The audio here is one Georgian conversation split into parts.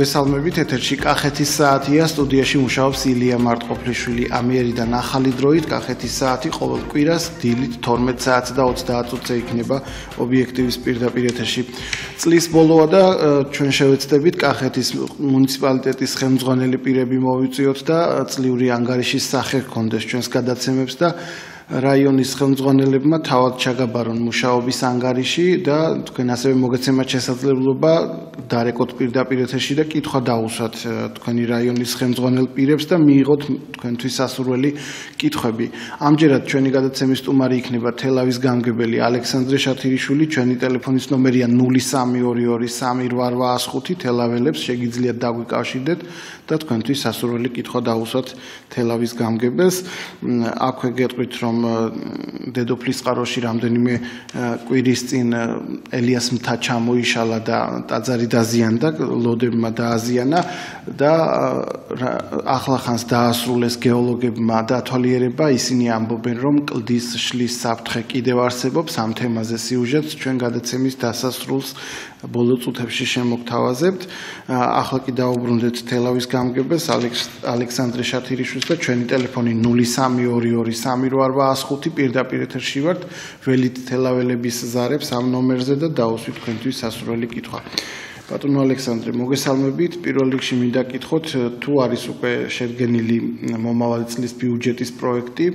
მოგესალმებით, ეთერში კახეთის საათია, სტუდიაში მუშაობს ილია მარტყოფლიშვილი ამიერიდან ახალი დროით. კახეთის საათი ყოველ კვირას დილით 12 საათს და 30 წუთზე იქნება ობიექტივის პირდაპირ ეთერში. წლის ბოლოა და ჩვენ შევეცდებით კახეთის მუნიციპალიტეტის ხელმძღვანელი პირები მოვიწიოთ და წლიური ანგარიშის სახე ჰქონდეს ჩვენს გადაცემებს და რაიონის ხელმძღვანელებმა თავად ჩაგაბარონ მუშაობის ანგარიში და თქვენ ასევე მოგეცემათ შესაძლებლობა დარეკოთ პირდაპირ ეთერში და კითხვა დაუსვათ თქვენი რაიონის ხელმძღვანელ პირებს და მიიღოთ თქვენთვის სასურველი კითხვები. ამჯერად ჩვენი გადაცემის სტუმარი იქნება თელავის გამგებელი ალექსანდრე შათირიშვილი, ჩვენი ტელეფონის ნომერია 03223885 თელაველებს შეგიძლიათ დაგვიკავშირდეთ და თქვენთვის სასურველი კითხვა დაუსვათ თელავის გამგებელს. აქვე გეტყვით რომ დედოფლის წყაროში რამდენიმე კვირის წინ ელიას მთა ჩამოიშალა და ტაძარი დაზიანდა, ლოდებმა დააზიანა და ახლახანს დაასრულეს გეოლოგებმა დათვალიერება. ისინი ამბობენ რომ კლდის შლის საფრთხე კიდევ არსებობს. ამ თემაზე სიუჟეტს ჩვენ გადაცემის დასასრულს ბოლო წუთებში შემოგთავაზებთ. ახლა კი დავუბრუნდეთ თელავის გამგებელს ალექსანდრე შათირიშვილს და ჩვენი ტელეფონი 03223885 პირდაპირ ეთერში ვართ. ველით თელაველების ზარებს ამ ნომერზე და დაუსვით თქვენთვის სასურველი კითხვა. ბატონო ალექსანდრე, მოგესალმებით. პირველ რიგში მინდა გკითხოთ, თუ არის უკვე შედგენილი მომავალი წლის ბიუჯეტის პროექტი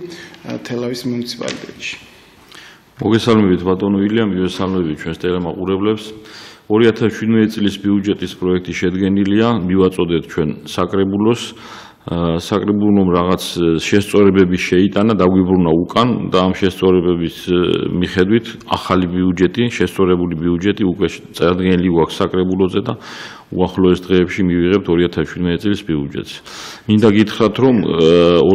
თელავის მუნიციპალიტეტში. მოგესალმებით ბატონო ილია, მოგესალმებით ჩვენს ტელემაყურებლებს. 2017 წლის ბიუჯეტის პროექტი შედგენილია, მივაწოდეთ ჩვენ საკრებულოს. საკრებულომ რაღაც შესწორებები შეიტანა, დაგვიბრუნა უკან და ამ შესწორებების მიხედვით ახალი ბიუჯეტი, შესწორებული ბიუჯეტი უკვე წარდგენილი გვაქვს საკრებულოზე და უახლოეს დღეებში მივიღებთ 2017 წლის ბიუჯეტს. მინდა გითხრათ, რომ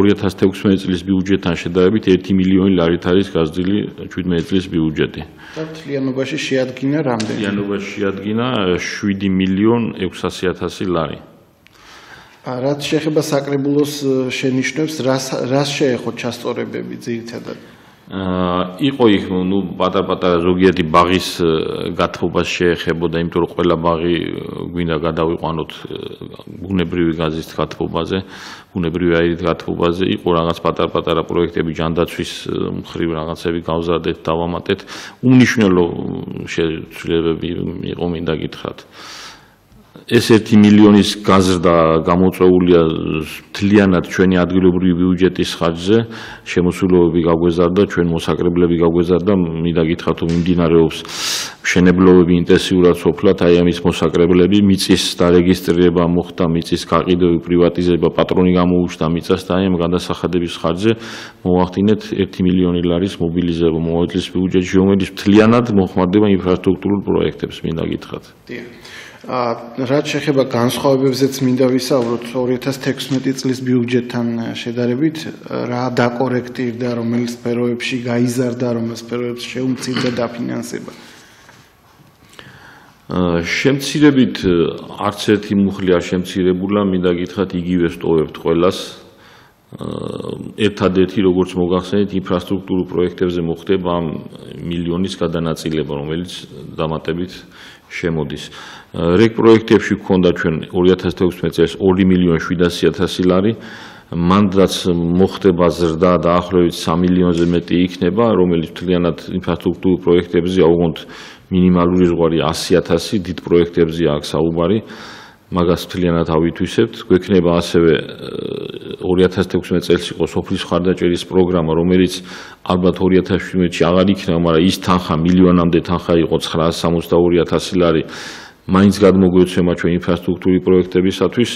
2016 წლის ბიუჯეტთან შედარებით 1 მილიონი ლარით არის გაზრდილი 17 წლის ბიუჯეტი. და მთლიანობაში შეადგინა რამდენი? მთლიანობაში შეადგინა 7 მილიონ 600.000 ლარი. რაც შეეხება საკრებულოს შენიშვნებს, რას შეეხო ჩასწორებები ძირითადად? იყო იქ პატარ-პატარა ზოგიერთი ბაღის გათბობას შეეხებოდა, იმიტომ რომ ყველა ბაღი გვინდა გადავიყვანოთ ბუნებრივი გაზის გათბობაზე, ბუნებრივი აირით გათბობაზე. იყო რაღაც პატარ-პატარა პროექტები ჯანდაცვის მხრივ რაღაცები გავზარდეთ, დავამატეთ. უმნიშვნელო შეცვლილებები იყო, მინდა გითხრათ. ეს 1 მილიონის გაზრდა გამოწვეულია მთლიანად ჩვენი ადგილობრივი ბიუჯეტის ხარჯზე, შემოსულობები გაგვეზარდა, ჩვენ მოსაკრებლები გაგვეზარდა, მინდა გითხრათ, რომ მიმდინარეობს მშენებლობები ინტენსიურად სოფლად, აი ამის მოსაკრებლები, მიწის დარეგისტრირება მოხდა, მიწის გაყიდვები, პრივატიზება, პატრონი გამოუჩნდა მიწას და აი ამ გადასახადების ხარჯზე მოვახდინეთ 1 მილიონი ლარის მობილიზება მომავალ წლის ბიუჯეტში, რომელიც მთლიანად მოხმარდება ინფრასტრუქტურულ პროექტებს, მინდა გითხრათ. რაც შეეხება განსხვავებებზეც მინდა ვისაუბროთ 2016 წლის ბიუჯეტთან შედარებით, რა დაკორექტირდა, რომელ სფეროებში გაიზარდა, რომელ სფეროებს შეუმცირდა დაფინანსება. შემცირებით არც ერთი მუხლი არ შემცირებულა, მინდა გითხრათ, იგივე სტოვებთ ყველას. ერთადერთი, როგორც მოგახსენეთ, ინფრასტრუქტურულ პროექტებზე მოხდება ამ მილიონის გადანაწილება, რომელიც დამატებით შემოდის. რეგ პროექტებში გქონდა ჩვენ 2016 წელს 2 მილიონ 700.000 ლარი, მანდაც მოხდება ზრდა დაახლოებით 3 მილიონზე მეტი იქნება, რომელიც მთლიანად ინფრასტრუქტურულ პროექტებზე აუღონდ მინიმალური ზღვარი 100.000, დიდ პროექტებზე აქვს საუბარი. მაგას მთლიანად ავითვისებთ. გვექნება ასევე 2016 წელს იყო სოფლის მხარდაჭერის პროგრამა, რომელიც ალბათ 2017-ში აღარ იქნება, მაგრამ ის თანხა მილიონამდე თანხა იყო 962.000 ლარი. მაინც გადმოგვეცემა ჩვენ ინფრასტრუქტურული პროექტებისათვის,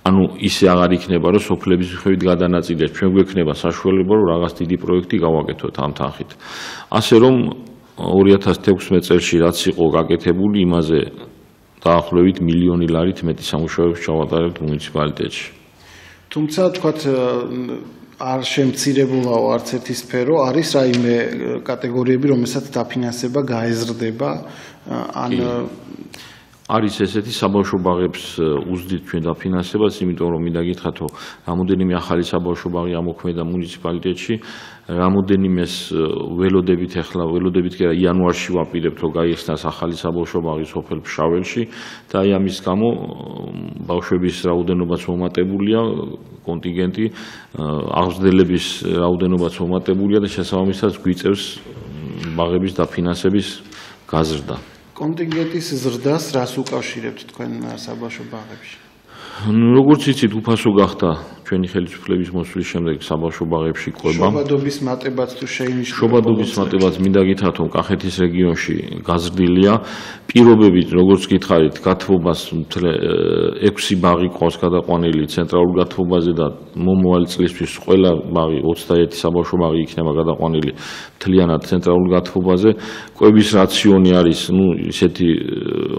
ანუ ისე აღარ იქნება, რომ სოფლების მიხედვით გადანაწილდეს. ჩვენ გვექნება საშუალება, რომ რაღაც დიდი პროექტი გავაკეთოთ ამ თანხით. ასე რომ 2016 წელში რაც იყო გაკეთებული, იმაზე დაახლოებით მილიონი ლარით მეტი სამუშაოებს ჩავატარებთ მუნიციპალიტეტში. თუმცა თქვათ არ შემცირებულაო არც ერთი სფერო, არის რაიმე კატეგორიები, რომელსაც დაფინანსება გაეზრდება, ან არის ესეთი საბავშვო ბაღებს უზდით ჩვენ დაფინანსებას, იმიტომ რომ მინდა გითხრათ, რომ რამოდენიმე ახალი საბავშვო ბაღი ამოქმედა მუნიციპალიტეტში, რამოდენიმეს ველოდებით კი არა, იანვარში ვაპირებთ, რომ გაიხსნას ახალი საბავშვო ბაღი სოფელ ფშაველში და აი ამის გამო ბავშვების რაოდენობაც მომატებულია, კონტინგენტი, აღზრდელების რაოდენობაც მომატებულია და შესაბამისად გვიწევს ბაღების დაფინანსების გაზრდა. კონტინგენტის ზრდას რას უკავშირებთ თქვენ საბავშვო ბაღებში? როგორც იცით, უფასო გახდა ჩვენი ხელისუფლების მოსვლის შემდეგ საბავშვო ბაღებში ყვება. შობადობის მატებაც თუ შეინიშნება? შობადობის მატებაც მინდა გითხრათ, რომ კახეთის რეგიონში გაზრდილია. პირობებით, როგორც გითხარით, გათბობას 6 ბაღი ყავს გადაყვანილი ცენტრალურ გათბობაზე და მომავალი წლისთვის ყველა ბაღი 21 საბავშვო ბაღი იქნება გადაყვანილი მთლიანად ცენტრალურ გათბობაზე. ყვების რაციონი არის, ისეთი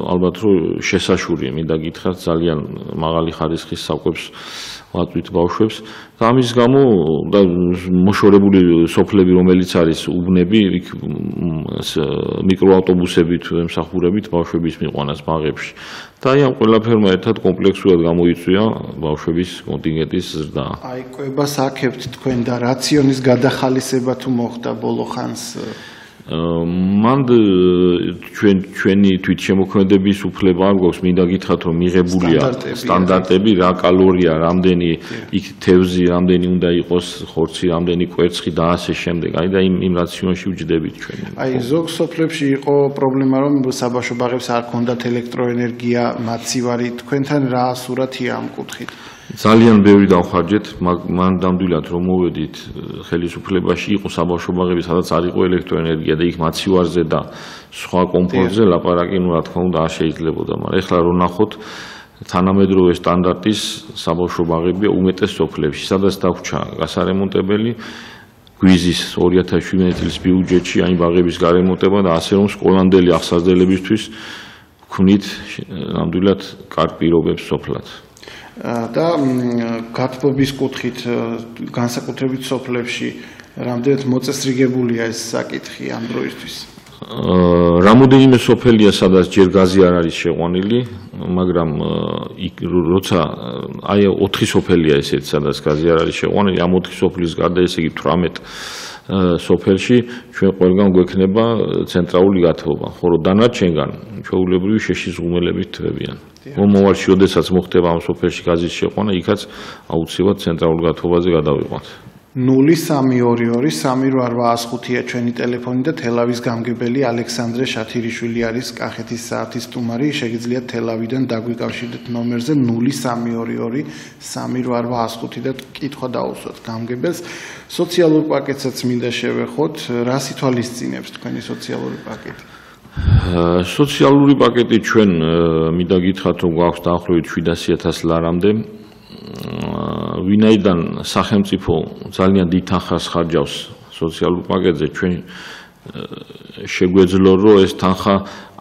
ალბათ რომ შესაშური, მინდა გითხრათ, ძალიან მაღალი ხარისხის საკვებს ვაწვით ბავშვებს და ამის გამო და მოშორებული სოფლები, რომელიც არის უბნები, იქ მიკროავტობუსებით ემსახურებით ბავშვების მიყვანას ბაღებში. და აი ამ ყველაფერმა ერთად კომპლექსურად გამოიწვია ბავშვების კონტინგენტის ზრდა. აი ყვებას აქებთ თქვენ და რაციონის გადახალისება თუ მოხდა ბოლო ხანს? მანდ ჩვენი თვითშემოქმედების უფლება არ გვაქვს, მინდა გითხრათ, რომ მიღებულია სტანდარტები, რა კალორია, რამდენი იქ თევზი, რამდენი უნდა იყოს ხორცი, რამდენი კვერცხი და ასე შემდეგ. აი და იმ რაციონში ვჯდებით ჩვენ. აი ზოგ სოფლებში იყო პრობლემა, რომ საბავშვო ბაღებს არ ქონდათ ელექტროენერგია, მაცივარი, თქვენთან რა სურათია ამ კუთხით? ძალიან ბევრი დავხარჯეთ, მან ნამდვილად რომ მოვედით ხელისუფლებაში იყო საბავშვო ბაღები, სადაც არ იყო ელექტროენერგია და იქ მაცივარზე და სხვა კომფორტზე ლაპარაკი, რა თქმა უნდა, არ შეიძლებოდა, მაგრამ ეხლა რომ ნახოთ თანამედროვე სტანდარტის საბავშვო ბაღებია უმეტეს სოფლებში, სადაც დაგვჭა გასარემონტებელი გვიზის 2017 წლის ბიუჯეტში აი ბაღების გარემონტება და ასე რომ სკოლამდელი აღსაზრდელებისთვის ვქვნით ნამდვილად კარგ პირობებს სოფლად. და გათბობის კუთხით განსაკუთრებით სოფლებში რამდენად მოწესრიგებულია ეს საკითხი ამ დროისთვის? რამოდენიმე სოფელია, სადაც ჯერ გაზი არ არის შეყვანილი, მაგრამ როცა აი 4 სოფელია ესეთ, სადაც გაზი არ არის შეყვანილი, ამ 4 სოფლის გარდა ესე იგი 18 სოფელში ჩვენ ყველგან გვექნება ცენტრალური გათბობა, ხოლო დანარჩენგან ჩვეულებრივი შეშის ღუმელებით თვებიან. მომავალში, როდესაც მოხდება ამ სოფელში გაზის შეყვანა, იქაც აუცილებლად ცენტრალურ გათბობაზე გადავიყვანთ. 03223885-ია ჩვენი ტელეფონი და თელავის გამგებელი ალექსანდრე შათირიშვილი არის კახეთის საათის სტუმარი. შეგიძლიათ თელავიდან დაგვიკავშირდეთ ნომერზე 03223885 და კითხვა დაუსვათ გამგებელს. სოციალურ პაკეტსაც მინდა შევეხოთ. რას ითვალისწინებს თქვენი სოციალური პაკეტი? სოციალური პაკეტი ჩვენ მინდა გითხრათ, რომ გვაქვს დაახლოებით 700.000 ლარამდე. ვინაიდან სახელმწიფო ძალიან დიდ თანხას ხარჯავს სოციალურ პაკეტზე, ჩვენ შეგვეძლო, რომ ეს თანხა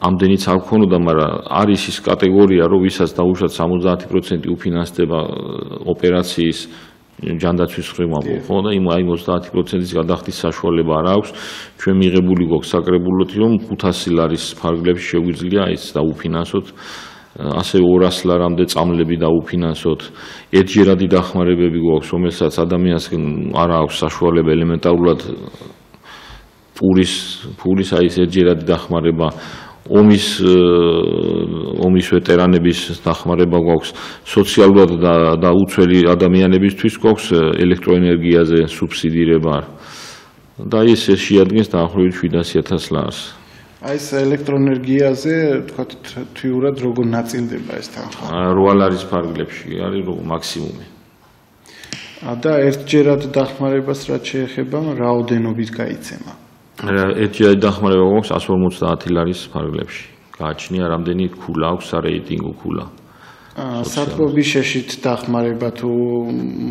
ამდენიც არ გქონოდა, მაგრამ არის ის კატეგორია, რომ ვისაც დაუშვათ 70% უფინანსდება ოპერაციის ჯანდაცვის ხრივამო, ხო და იმ 30%-ის გადახდის საშუალება არ აქვს. ჩვენ მიღებული გვაქვს საკრებულოთ, რომ 500 ლარის ფარგლებში შეგვიძლია ის დაუფინანსოთ. ასე 200 ლარამდე წამლები დაუფინანსოთ. ერთჯერადი დახმარებები გვაქვს, რომელსაც ადამიანს არ აქვს საშუალება ელემენტარულად ფულის აი ეს ერთჯერადი დახმარება, ომის ვეტერანების დახმარება გვაქვს, სოციალურად და უცველი ადამიანებისთვის გვაქვს ელექტროენერგიაზე სუბსიდირება და ეს შეადგენს დაახლოებით 700.000 ლარს. აი ეს ელექტროენერგიაზე თქვა თვიურად როგორ ნაწილდება ეს თანხა? 8 ლარის ფარგლებში არის მაქსიმუმი. და ერთჯერად დახმარებას რაც შეეხება, რაოდენობით გაიცემა? ერთჯერადი დახმარება გვაქვს 150 ლარის ფარგლებში. გააჩნია რამდენი ქულა აქვს, სარეიტინგო ქულა. სათბობის შეშით დახმარება თუ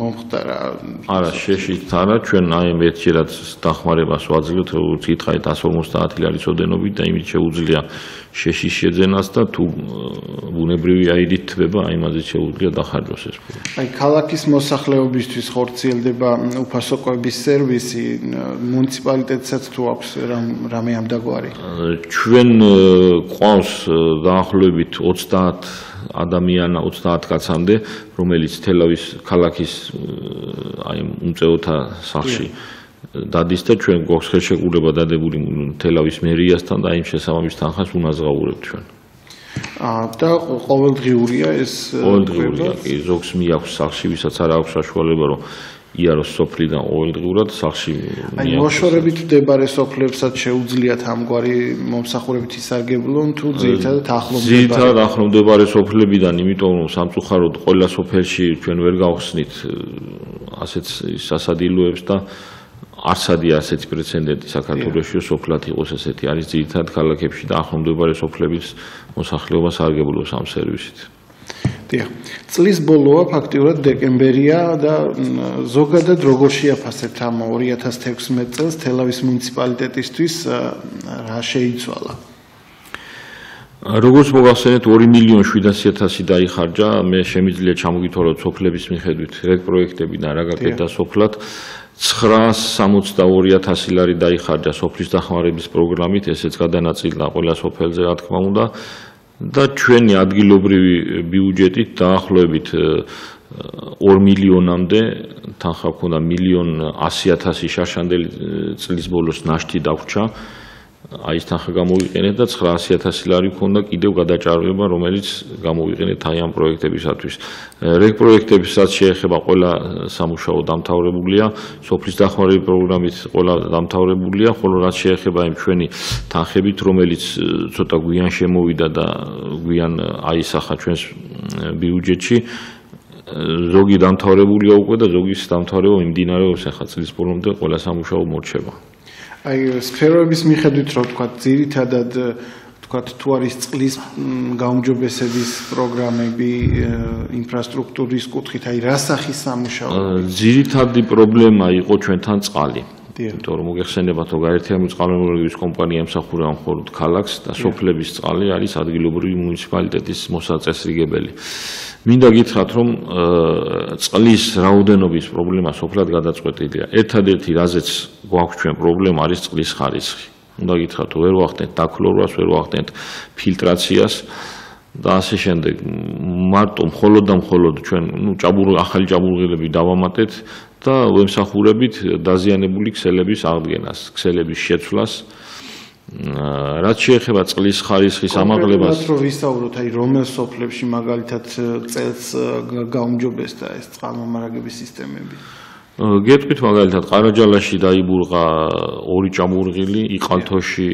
მომხდარა? არა, შეშით არა, ჩვენ აი მეტჯერად დახმარებას ვაძლევთ, როგორც გითხარით 150 ლარი ოდენობით და იმით შეუძლია შეშის შეძენას და თუ ბუნებრივი აირით თბება, აი მაზე შეუძლია დახარჯოს ეს ფული. აი ქალაქის მოსახლეობისთვის ხორციელდება უფასოკვების სერვისი, მუნიციპალიტეტსაც თუ აქვს რამე ამდაგვარი? ჩვენ ყავს დაახლოებით 30 ადამიანი 30 კაცამდე, რომელიც თელავის ქალაქის აი უმწეოთა სახლში დადის და ჩვენ გვაქვს ხელშეკრულება დადებული თელავის მერიასთან და იმ შესაბამის თანხას უნაზღაურებთ ჩვენ. და ყოველდღიურია ეს? ყოველდღიურია, კი, ზოგს მიაქვს სახლში, ვისაც არ აქვს საშუალება, რომ იაროს სოფლიდან ყოველდღიურად სახლში მიაქვს. აი მოშორებით მდებარე სოფლებსაც შეუძლიათ ამგვარი მომსახურებით ისარგებლონ თუ ძირითადად ახლომდებარე? ძირითადად ახლომდებარე სოფლებიდან, იმიტომ რომ სამწუხაროდ ყველა სოფელში ჩვენ ვერ გავხსნით ასეთ სასადილოებს და არსადია ასეთი პრეცედენტი საქართველოში, სოფლად იყოს ესეთი, არის ძირითადად ქალაქებში და ახლომდებარე სოფლების მოსახლეობას სარგებლობს ამ სერვისით. დიახ. წლის ბოლოა ფაქტიურად დეკემბერია და ზოგადად როგორ შეაფასებთ ამ 2016 წელს თელავის მუნიციპალიტეტისთვის რა შეიცვალა? როგორც მოგახსენეთ 2.700.000 დაიხარჯა, მე შემიძლია ჩამოგითვალოთ სოფლების მიხედვით რეგ პროექტებიდან რა გაკეთდა სოფლად. 962.000 ლარი დაიხარჯა სოფლის დახმარების პროგრამით, ესეც გადანაწილდა ყველა სოფელზე, რა თქმა უნდა. და ჩვენი ადგილობრივი ბიუჯეტით დაახლოებით 2 მილიონამდე თანხა ჰქონდა 1.100.000 შაშანდელი წლის ბოლოს ნაშთი დავრჩა. აი ეს თანხა გამოვიყენეთ და 900.000 ლარი ჰქონდა კიდევ გადაჭარბება, რომელიც გამოვიყენეთ აი ამ პროექტებისათვის. რეგ პროექტებისაც შეეხება ყველა სამუშაო დამთავრებულია, სოფლის დახმარების პროგრამით ყველა დამთავრებულია, ხოლო რაც შეეხება იმ ჩვენი თანხებით, რომელიც ცოტა გვიან შემოვიდა და გვიან აისახა ჩვენს ბიუჯეტში, ზოგი დამთავრებულია უკვე და ზოგის დამთავრება მიმდინარეობს ახლა წლის ბოლომდე ყველა სამუშაო მორჩება. აი სფეროების მიხედვით რო ვთქვა, ძირითადად ვთქვა თუ არის წყლის გაუმჯობესების პროგრამები ინფრასტრუქტურის კუთხით, აი რა სახის სამუშაოები? ძირითადი პრობლემა იყო ჩვენთან წყალი. იმიტომ რომ მოგეხსენებათ, რომ გაერთიანებული წყალმომრიგების კომპანია ემსახურება მხოლოდ ქალაქს და სოფლების წყალი არის ადგილობრივი მუნიციპალიტეტის მოსაწესრიგებელი. მინდა გითხრათ, რომ წყლის რაოდენობის პრობლემა სოფლად გადაწყვეტილია. ერთადერთი რაზეც გვაქვს ჩვენ პრობლემა არის წყლის ხარისხი. უნდა გითხრათ, რომ ვერ ვახდენთ დაქლორვას, ვერ ვახდენთ ფილტრაციას და ასე შემდეგ. მარტო მხოლოდ და მხოლოდ ჩვენ ახალი ჭაბურღილები დავამატეთ და ვემსახურებით დაზიანებული ქსელების აღდგენას, ქსელების შეცვლას. რაც შეეხება წყლის ხარისხის ამაღლებას, რო ვისაუბროთ, აი რომელ სოფლებში მაგალითად წელს გაუმჯობესდა ეს წყალმომარაგების სისტემები? გეტყვით მაგალითად ყარაჯალაში დაიბურღა 2 ჭაბურღილი, იყალთოში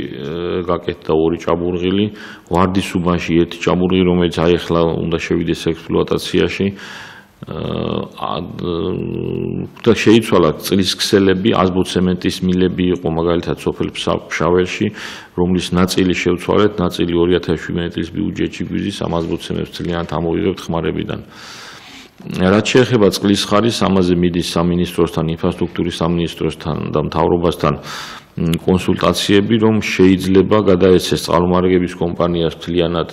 გაკეთდა 2 ჭაბურღილი, ვარდის უბანში 1 ჭაბურღილი, რომელიც აიხლა უნდა შევიდეს ექსპლუატაციაში. და შეიცვალა წყლის ქსელები, აზბოცემენტის მილები იყო მაგალითად სოფელ ფშაველში, რომლის ნაწილი შევცვალეთ, ნაწილი 2017 წლის ბიუჯეტში გვიზის ამ აზბოცემებს ძალიანად ამოვიღებთ ხმარებიდან. რაც შეეხება წყლის ხარისხს, ამაზე მიდის სამინისტროსთან, ინფრასტრუქტურის სამინისტროსთან და მთავრობასთან კონსულტაციები, რომ შეიძლება გადაეცეს წყალმომარაგების კომპანიას ძალიანად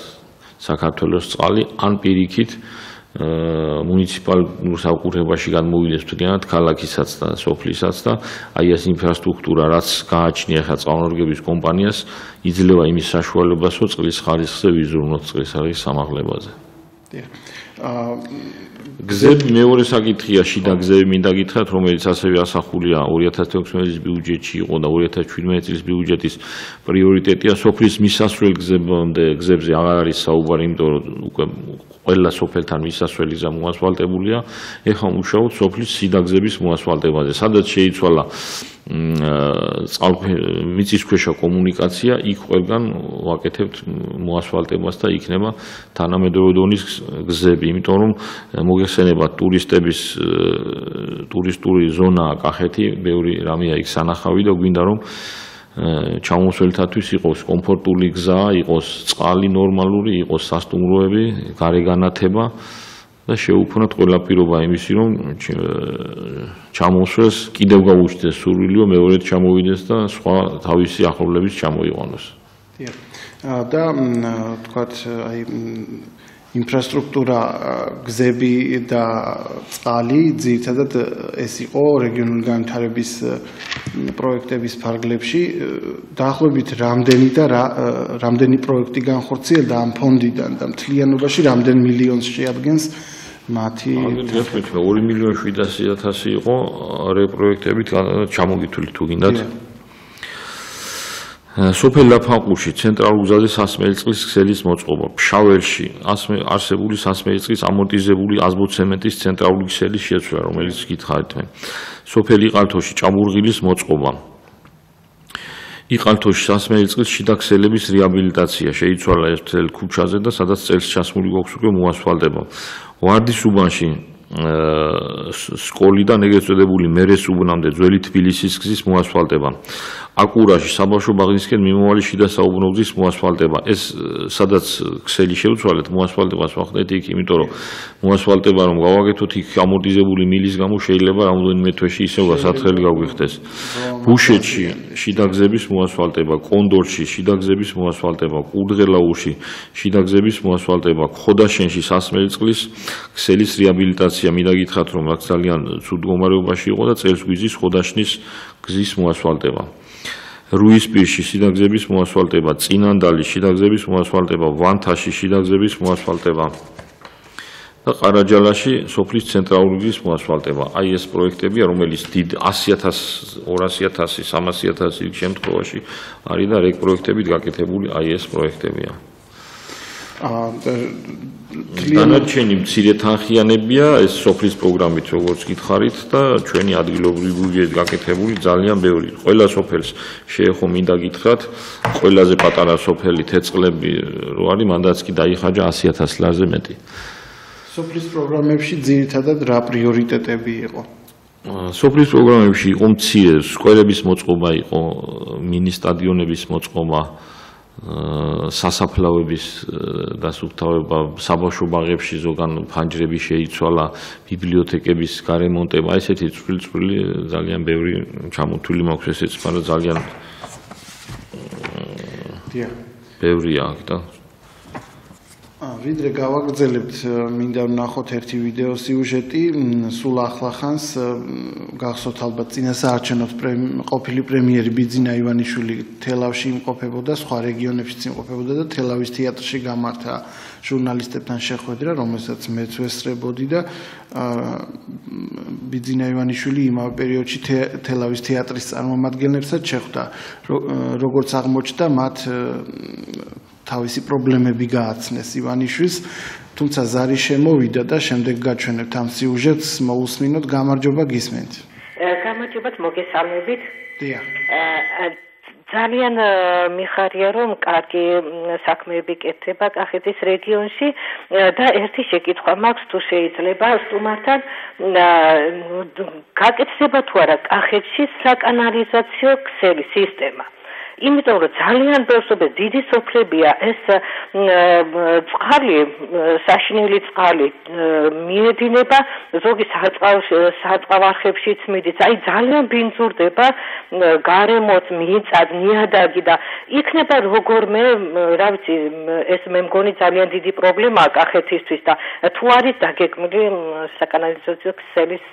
საქართველოს წყალი, ან პირიქით მუნიციპალურ საკუთრებაში გადმოვიდეს მთლიანად ქალაქისაც და სოფლისაც და აი ეს ინფრასტრუქტურა, რაც გააჩნია ახლა წყალმომარაგების კომპანიას, იძლევა იმის საშუალებას, რომ წყლის ხარისხზე ვიზრუნოთ წყლის ხარისხის ამაღლებაზე. გზები მეორე საკითხია, შიდა გზები მინდა გითხრათ, რომელიც ასევე ასახულია 2016 წლის ბიუჯეტში იყო და 2017 წლის ბიუჯეტის პრიორიტეტია. სოფლის მისასვლელ გზებზე აღარ არის საუბარი, იმიტომ რომ უკვე ყველა სოფელთან მისასვლელი გზა მოასფალტებულია. ეხლა მუშაობთ სოფლის შიდა გზების მოასფალტებაზე, სადაც შეიცვალა მიწისქვეშა კომუნიკაცია, იქ ყველგან ვაკეთებთ მოასფალტებას და იქნება თანამედროვე დონის გზები, იმიტომ რომ მოგეხსენებათ ტურისტული ზონაა კახეთი, ბევრი რამეა იქ სანახავი და გვინდა რომ ჩამოსვლელთათვის იყოს კომფორტული გზა, იყოს წყალი ნორმალური, იყოს სასტუმროები, გარეგანათება და შეუქმნათ ყველა პირობა იმისი, რომ ჩამოსვლას კიდევ გაუჩნდეს სურვილიო მეორედ ჩამოვიდეს და სხვა თავისი ახლობლების ჩამოიყვანოს. და თქვათ აი ინფრასტრუქტურა, გზები და წყალი ძირითადად ეს იყო რეგიონული განვითარების პროექტების ფარგლებში. დაახლოებით რამდენი და რამდენი პროექტი განხორციელდა ამ ფონდიდან და მთლიანობაში რამდენ მილიონს შეადგენს მათი 2.700.000 იყო რეპროექტებით ჩამოგითვლილი თუ გინდათ. სოფელ ლაფანყურში ცენტრალურ გზაზე სასმელი წყლის ქსელის მოწყობა, ფშაველში არსებული სასმელი წყლის ამორტიზებული აზბოცემენტის ცენტრალური ქსელის შეცვლა, რომელიც გითხარით მე. სოფელ იყალთოში ჭაბურღილის მოწყობა. იყალთოში სასმელი წყლის შიდა ქსელების რეაბილიტაცია შეიცვალა ეს მთელ ქუჩაზე და სადაც წელს ჩასმული გვაქვს უკვე მოასფალტება. ვარდის უბანში სკოლიდან ეგრეთ წოდებული მერეს უბნამდე ძველი თბილისის გზის მოასფალტება. აკურაში საბავშვო ბაღისკენ მიმავალი შიდა საუბნო გზის მოასფალტება. ეს სადაც ქსელი შევცვალეთ, მოასფალტებას ვახდეთ იქ, იმიტომ რომ მოასფალტება რომ გავაკეთოთ იქ ამორტიზებული მილის გამო შეიძლება რამდენიმე თვეში ისევ გასათხელი გაგვიხდეს. ბუშეთში შიდა გზების მოასფალტება, კონდორში შიდა გზების მოასფალტება, კურდღელაურში შიდა გზების მოასფალტება, ხოდაშენში სასმელი წყლის ქსელის რეაბილიტაცია. მინდა გითხრათ რომ აქ ძალიან ცუდ მდგომარეობაში იყო და წელს გვიზის ხოდაშნის გზის მოასფალტება. რუისპირში შიდა გზების მოასფალტება, წინანდალის შიდა გზების მოასფალტება, ვანთაში შიდა გზების მოასფალტება და ყარაჯალაში სოფლის ცენტრალური გზის მოასფალტება. აი ეს პროექტებია, რომელიც დიდ 100.000, 200.000, 300.000 იქ შემთხვევაში არის და რეგ პროექტებით გაკეთებული აი ეს პროექტებია. დანარჩენი მცირე თანხიანებია ეს სოფლის პროგრამით როგორც გითხარით და ჩვენი ადგილობრივი ბიუჯეტით გაკეთებული ძალიან ბევრი. ყველა სოფელს შეეხო მინდა გითხრათ, ყველაზე პატარა სოფელი თეწყლები რო არის, მანდაც კი დაიხაჯა 100.000 ლარზე მეტი. სოფლის პროგრამებში ძირითადად რა პრიორიტეტები იყო? სოფლის პროგრამებში იყო მცირე სკოლების მოწყობა, იყო მინი სტადიონების მოწყობა, სასაფლაოების დასუფთავება, საბავშვო ბაღებში ზოგან ფანჯრები შეიცვალა, ბიბლიოთეკების გარემონტება, ესეთი წვრილი ძალიან ბევრი ჩამოთვლილი მაქვს ესეც, მაგრამ ძალიან ბევრია აქ და ვიდრე გავაგრძელებთ, მინდა ვნახოთ ერთი ვიდეო სიუჟეტი, სულ ახლახანს გახსოვთ ალბათ წინასაარჩევნო ყოფილი პრემიერი ბიძინა ივანიშვილი თელავში იმყოფებოდა, სხვა რეგიონებშიც იმყოფებოდა და თელავის თეატრში გამართა ჟურნალისტებთან შეხვედრა, რომელსაც მეც ვესწრებოდი და ბიძინა ივანიშვილი იმავე პერიოდში თელავის თეატრის წარმომადგენლებსაც შეხვდა, როგორც აღმოჩნდა მათ თავისი პრობლემები გააცნეს ივანიშვილს, თუმცა ზარი შემოვიდა და შემდეგ გაჩვენებთ ამ სიუჟეტს, მოусმინოთ, გამარჯობა გისმენთ. გამარჯობათ, მოგესალმებით. დიახ. ძალიან მიხარია რომ კარგი საქმეები კეთდება კახეთის რეგიონში და ერთი შეკითხვა მაქვს თუ შეიძლება სტუმართან გაკეთდება თუ არა კახეთში საკანალიზაციო ქსელის სისტემა. იმიტომ რომ ძალიან ბევრსობეს დიდი სოფლებია ეს წყალი, საშინელი წყალი მიედინება ზოგი საწყავარხებშიც მიდის. აი ძალიან ბინძურდება გარემოც, მიწად, ნიადაგი და იქნება როგორმე, რა ვიცი, ეს მე მგონი ძალიან დიდი პრობლემაა კახეთისთვის და თუ არის დაგეგმილი საკანალიზაციო ქსელის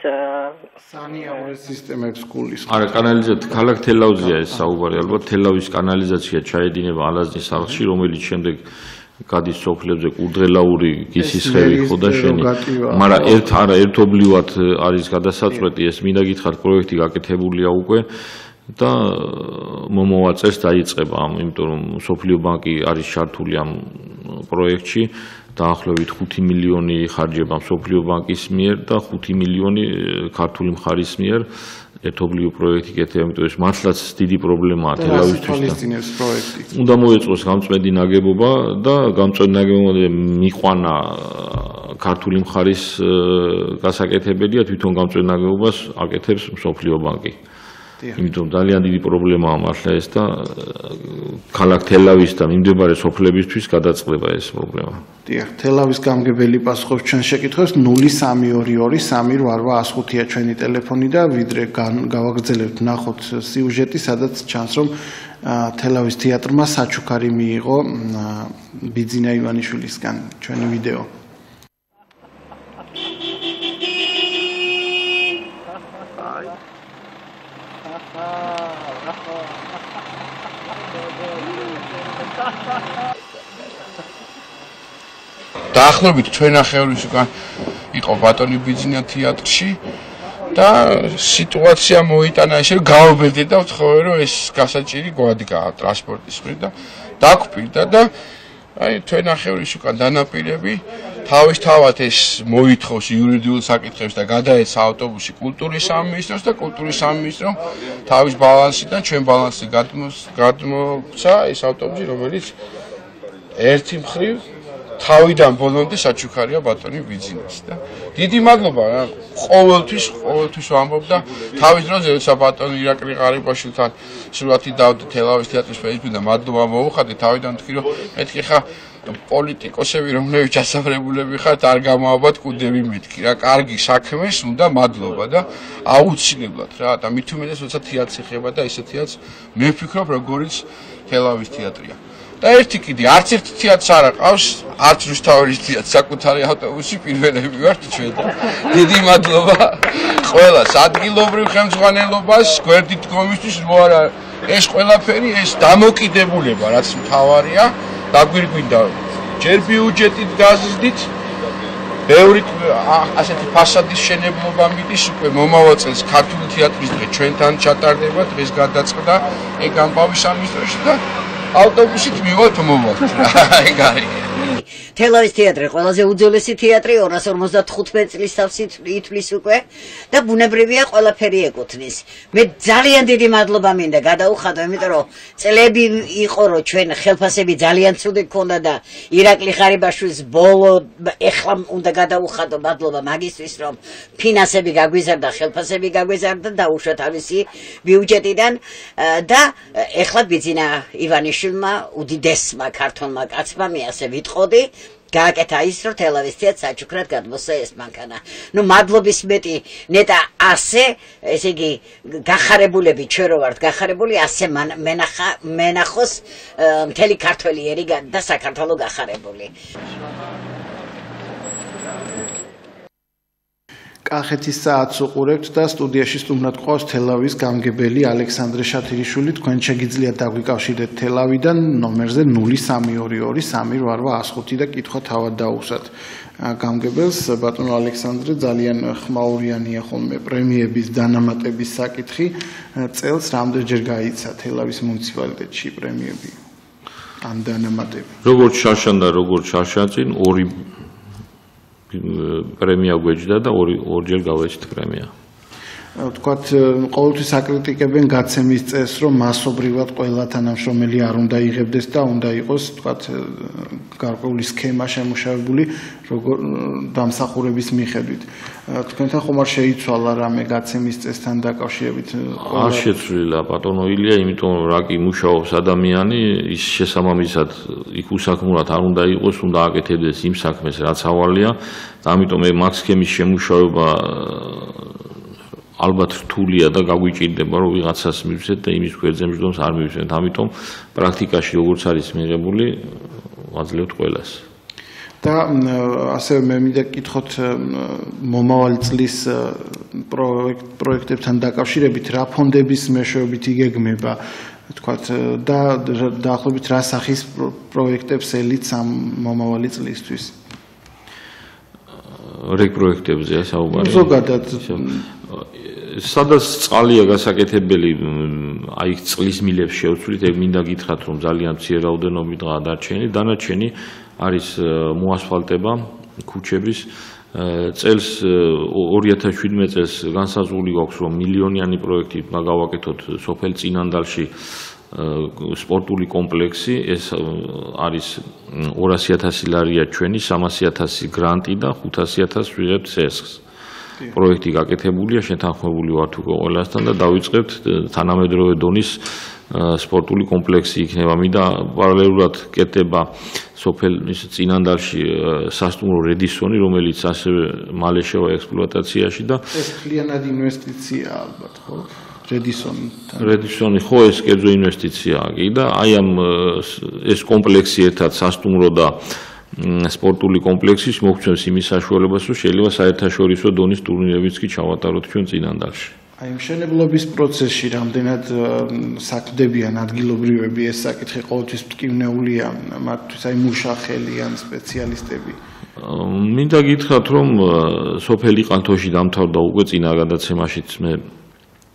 სანიარო სისტემების გულის. არა, კანალიზაცია ქალაქ თელავზეა ეს საუბარი, ალბათ თელავის კანალიზაცია ჩაედინება ალაზნის არხში, რომელიც შემდეგ გადის სოფლებზე კურდღელაური, გისისხევი, ხოდაშენი, მაგრამ ერთობლივად არის გადასაწყვეტი, ეს მინდა გითხრათ, პროექტი გაკეთებულია უკვე და მომავალ წელს დაიწყება, იმიტომ რომ სოფლიო ბანკი არის ჩართული ამ პროექტში, დაახლოებით 5 მილიონი ხარჯება სოფლიო ბანკის მიერ და 5 მილიონი ქართული მხარის მიერ. ერთობლივი პროექტი კეთდება, იმიტომ რომ მართლაც დიდი პრობლემაა თელავისთვის. უნდა მოეწყოს გამწვენდი ნაგებობა და გამწვენდი ნაგებობაზე მიყვანა ქართული მხარის გასაკეთებელია, თვითონ გამწვენდი ნაგებობას აკეთებს მსოფლიო ბანკი. იმიტომ ძალიან დიდი პრობლემაა მართლა ეს და ქალაქ თელავის და მიმდებარე სოფლებისთვის გადაწყდება ეს პრობლემა. დიახ, თელავის გამგებელი პასუხობს ჩვენ შეკითხვებს 0322 3885-ია ჩვენი ტელეფონი და ვიდრე გავაგრძელებთ ნახოთ სიუჟეტი, სადაც ჩანს რომ თელავის თეატრმა საჩუქარი მიიღო ბიძინა ივანიშვილისგან ჩვენი ვიდეო. დაახლოებით ჩვენ ახევრის უკან იყო ბატონი ბიძინა თეატრში და სიტუაცია მოიტანა ესე რომ გავაბედე და ვთხოვე რომ ეს გასაჭირი გვადგა ტრანსპორტის მხრიდან და დაგვპირდა და აი ჩვენ ახევრის უკან დანაპირები თავისთავად ეს მოითხოვს იურიდიულ საკითხებს და გადაეცა ავტობუსი კულტურის სამინისტროს და კულტურის სამინისტრო თავის ბალანსიდან ჩვენ ბალანსი გადმოცა ეს ავტობუსი რომელიც ერთი მხრივ თავიდან ბოლომდე საჩუქარია ბატონი ბიძინას და დიდი მადლობა რა ყოველთვის ვამბობ და თავის დროზე როცა ბატონი ირაკლი ღარიბაშვილთან სურათი დავდე თელავის თეატრის ფეისბუქიდან მადლობა მოუხადე თავიდან თქვი რომ მეთქი ხა პოლიტიკოსები რომლებიც ასაფრებულები ხართ არ გამოაბათ კუდები მეთქი რა კარგი საქმეს უნდა მადლობა და აუცილებლად რა და მით უმეტეს როცა თეატრი ხება და ესეთიაც მე ვფიქრობ როგორიც თელავის თეატრია და ერთი კიდე არც ერთი თეატრს არ აყავს არც რუსთაველის თეატრს საკუთარი ავტობუსი პირველები ვართ ჩვენ და დიდი მადლობა ყველას ადგილობრივ ხელმძღვანელობას გვერდით დგომისთვის რო არა ეს ყველაფერი ეს დამოკიდებულება რაც მთავარია დაგვირგვინდა ჯერ ბიუჯეტით გაზრდით ბევრი ასეთი ფასადის შენებლობა მიდის უკვე მომავალ წელს ქართული თეატრის დღე ჩვენთან ჩატარდება დღეს გადაწყდა ეგ ამბავი სამინისტროში და ავტობუსით მივიღოთ მომავალ ეგ არის თელავის თეატრი ყველაზე უძველესი თეატრი 255 წლის თავს ითვლის უკვე და ბუნებრივია ყველაფერი ეკუთვნის. მე ძალიან დიდი მადლობა მინდა გადაუხადო, იმიტომ რომ წლები იყო რომ ჩვენ ხელფასები ძალიან ცუდი გქონდა და ირაკლი ღარიბაშვილის ბოლო ეხლა უნდა გადაუხადო მადლობა მაგისთვის რომ ფინანსები გაგვიზარდა, ხელფასები გაგვიზარდა და უშვა თავისი ბიუჯეტიდან და ეხლა ბიძინა ივანიშვილმა უდიდესმა ქართველმა კაცმა მე ასე ვიტყოდი გააკეთა ის რომ თელავის თეატრს საჩუქრად გადმოსცა ეს მანქანა. ნუ მადლობის მეტი ნეტა ასე ესე იგი გახარებულები ჩვენ რო ვართ გახარებული ასე მენახოს მთელი ქართველი ერი და საქართველო გახარებული. კახეთის საათს უყურებთ და სტუდიაში სტუმრად გვყავს თელავის გამგებელი ალექსანდრე შათირიშვილი. თქვენ შეგიძლიათ დაგვიკავშირდეთ თელავიდან ნომერზე 0322 3885 და კითხვა თავად დაუსვათ გამგებელს. ბატონო ალექსანდრე, ძალიან ხმაურიანია ხოლმე პრემიების დანამატების საკითხი. წელს რამდენჯერ გაიცა თელავის მუნიციპალიტეტში პრემიები ან დანამატები? როგორც შარშან და როგორც შარშანწინ ორი პრემია გვეჯდა და ორჯერ გავეცით პრემია. ვთქვათ, ყოველთვის აკრიტიკებენ გაცემის წესს, რომ მასობრივად ყველა თანამშრომელი არ უნდა იღებდეს და უნდა იყოს, ვთქვათ, გარკვეული სქემა შემუშავებული დამსახურების მიხედვით. თქვენთან ხომ არ შეიცვალა რამე გაცემის წესთან დაკავშირებით? არ შეცვლილა ბატონო ილია, იმიტომ რომ რა კი მუშაობს ადამიანი, ის შესაბამისად იქ უსაქმურად არ უნდა იყოს, უნდა აკეთებდეს იმ საქმეს, რაც ავალია და ამიტომ მაგ სქემის შემუშავება ალბათ რთულია და გაგვიჭირდება რომ ვიღაცას მივცეთ და იმის გვერდზე მჯდომს არ მივცეთ. ამიტომ პრაქტიკაში როგორც არის მიღებული, ვაძლევთ ყველას. და ასევე მე მინდა გკითხოთ მომავალი წლის პროექტებთან დაკავშირებით რა ფონდების მეშვეობით იგეგმება, თქვათ და დაახლოებით რა სახის პროექტებს ელით ამ მომავალი წლისთვის? რეგ პროექტებზე საუბარი? ზოგადად სადაც წყალია გასაკეთებელი, აი წყლის მილებს შევცვლით, ეგ მინდა გითხრათ, რომ ძალიან მცირე რაოდენობით დანარჩენი არის მოასფალტება ქუჩების. წელს 2017 წელს განსაზღვრული გვაქვს, რომ მილიონიანი პროექტით გავაკეთოთ სოფელ წინანდალში სპორტული კომპლექსი, ეს არის 200.000 ლარია ჩვენი, 300.000 გრანტი და 500.000 ვიღებთ სესხს. პროექტი გაკეთებულია, შეთანხმებული ვართ უკვე ყველასთან და დავიწყებთ თანამედროვე დონის სპორტული კომპლექსი იქნება. მინდა პარალელურად კეთდება სოფლის წინანდალში სასტუმრო რედისონი, რომელიც ასევე მალე შევა ექსპლუატაციაში და ეს მთლიანად ინვესტიცია ალბათ, ხო? რედისონი ხო ეს კერძო ინვესტიციაა კი და აი ამ ეს კომპლექსი ერთად სასტუმრო და სპორტული კომპლექსის მოგვცემს იმის საშუალებას, რომ შეიძლება საერთაშორისო დონის ტურნირებიც კი ჩავატაროთ ჩვენ წინანდალში. აი მშენებლობის პროცესში რამდენად საქმდებიან ადგილობრივები, ეს საკითხი ყოველთვის მტკივნეულია მათთვის, აი მუშახელი ან სპეციალისტები. მინდა გითხრათ, რომ სოფელი ყანთოში დამთავრდა უკვე წინა გადაცემაშიც მე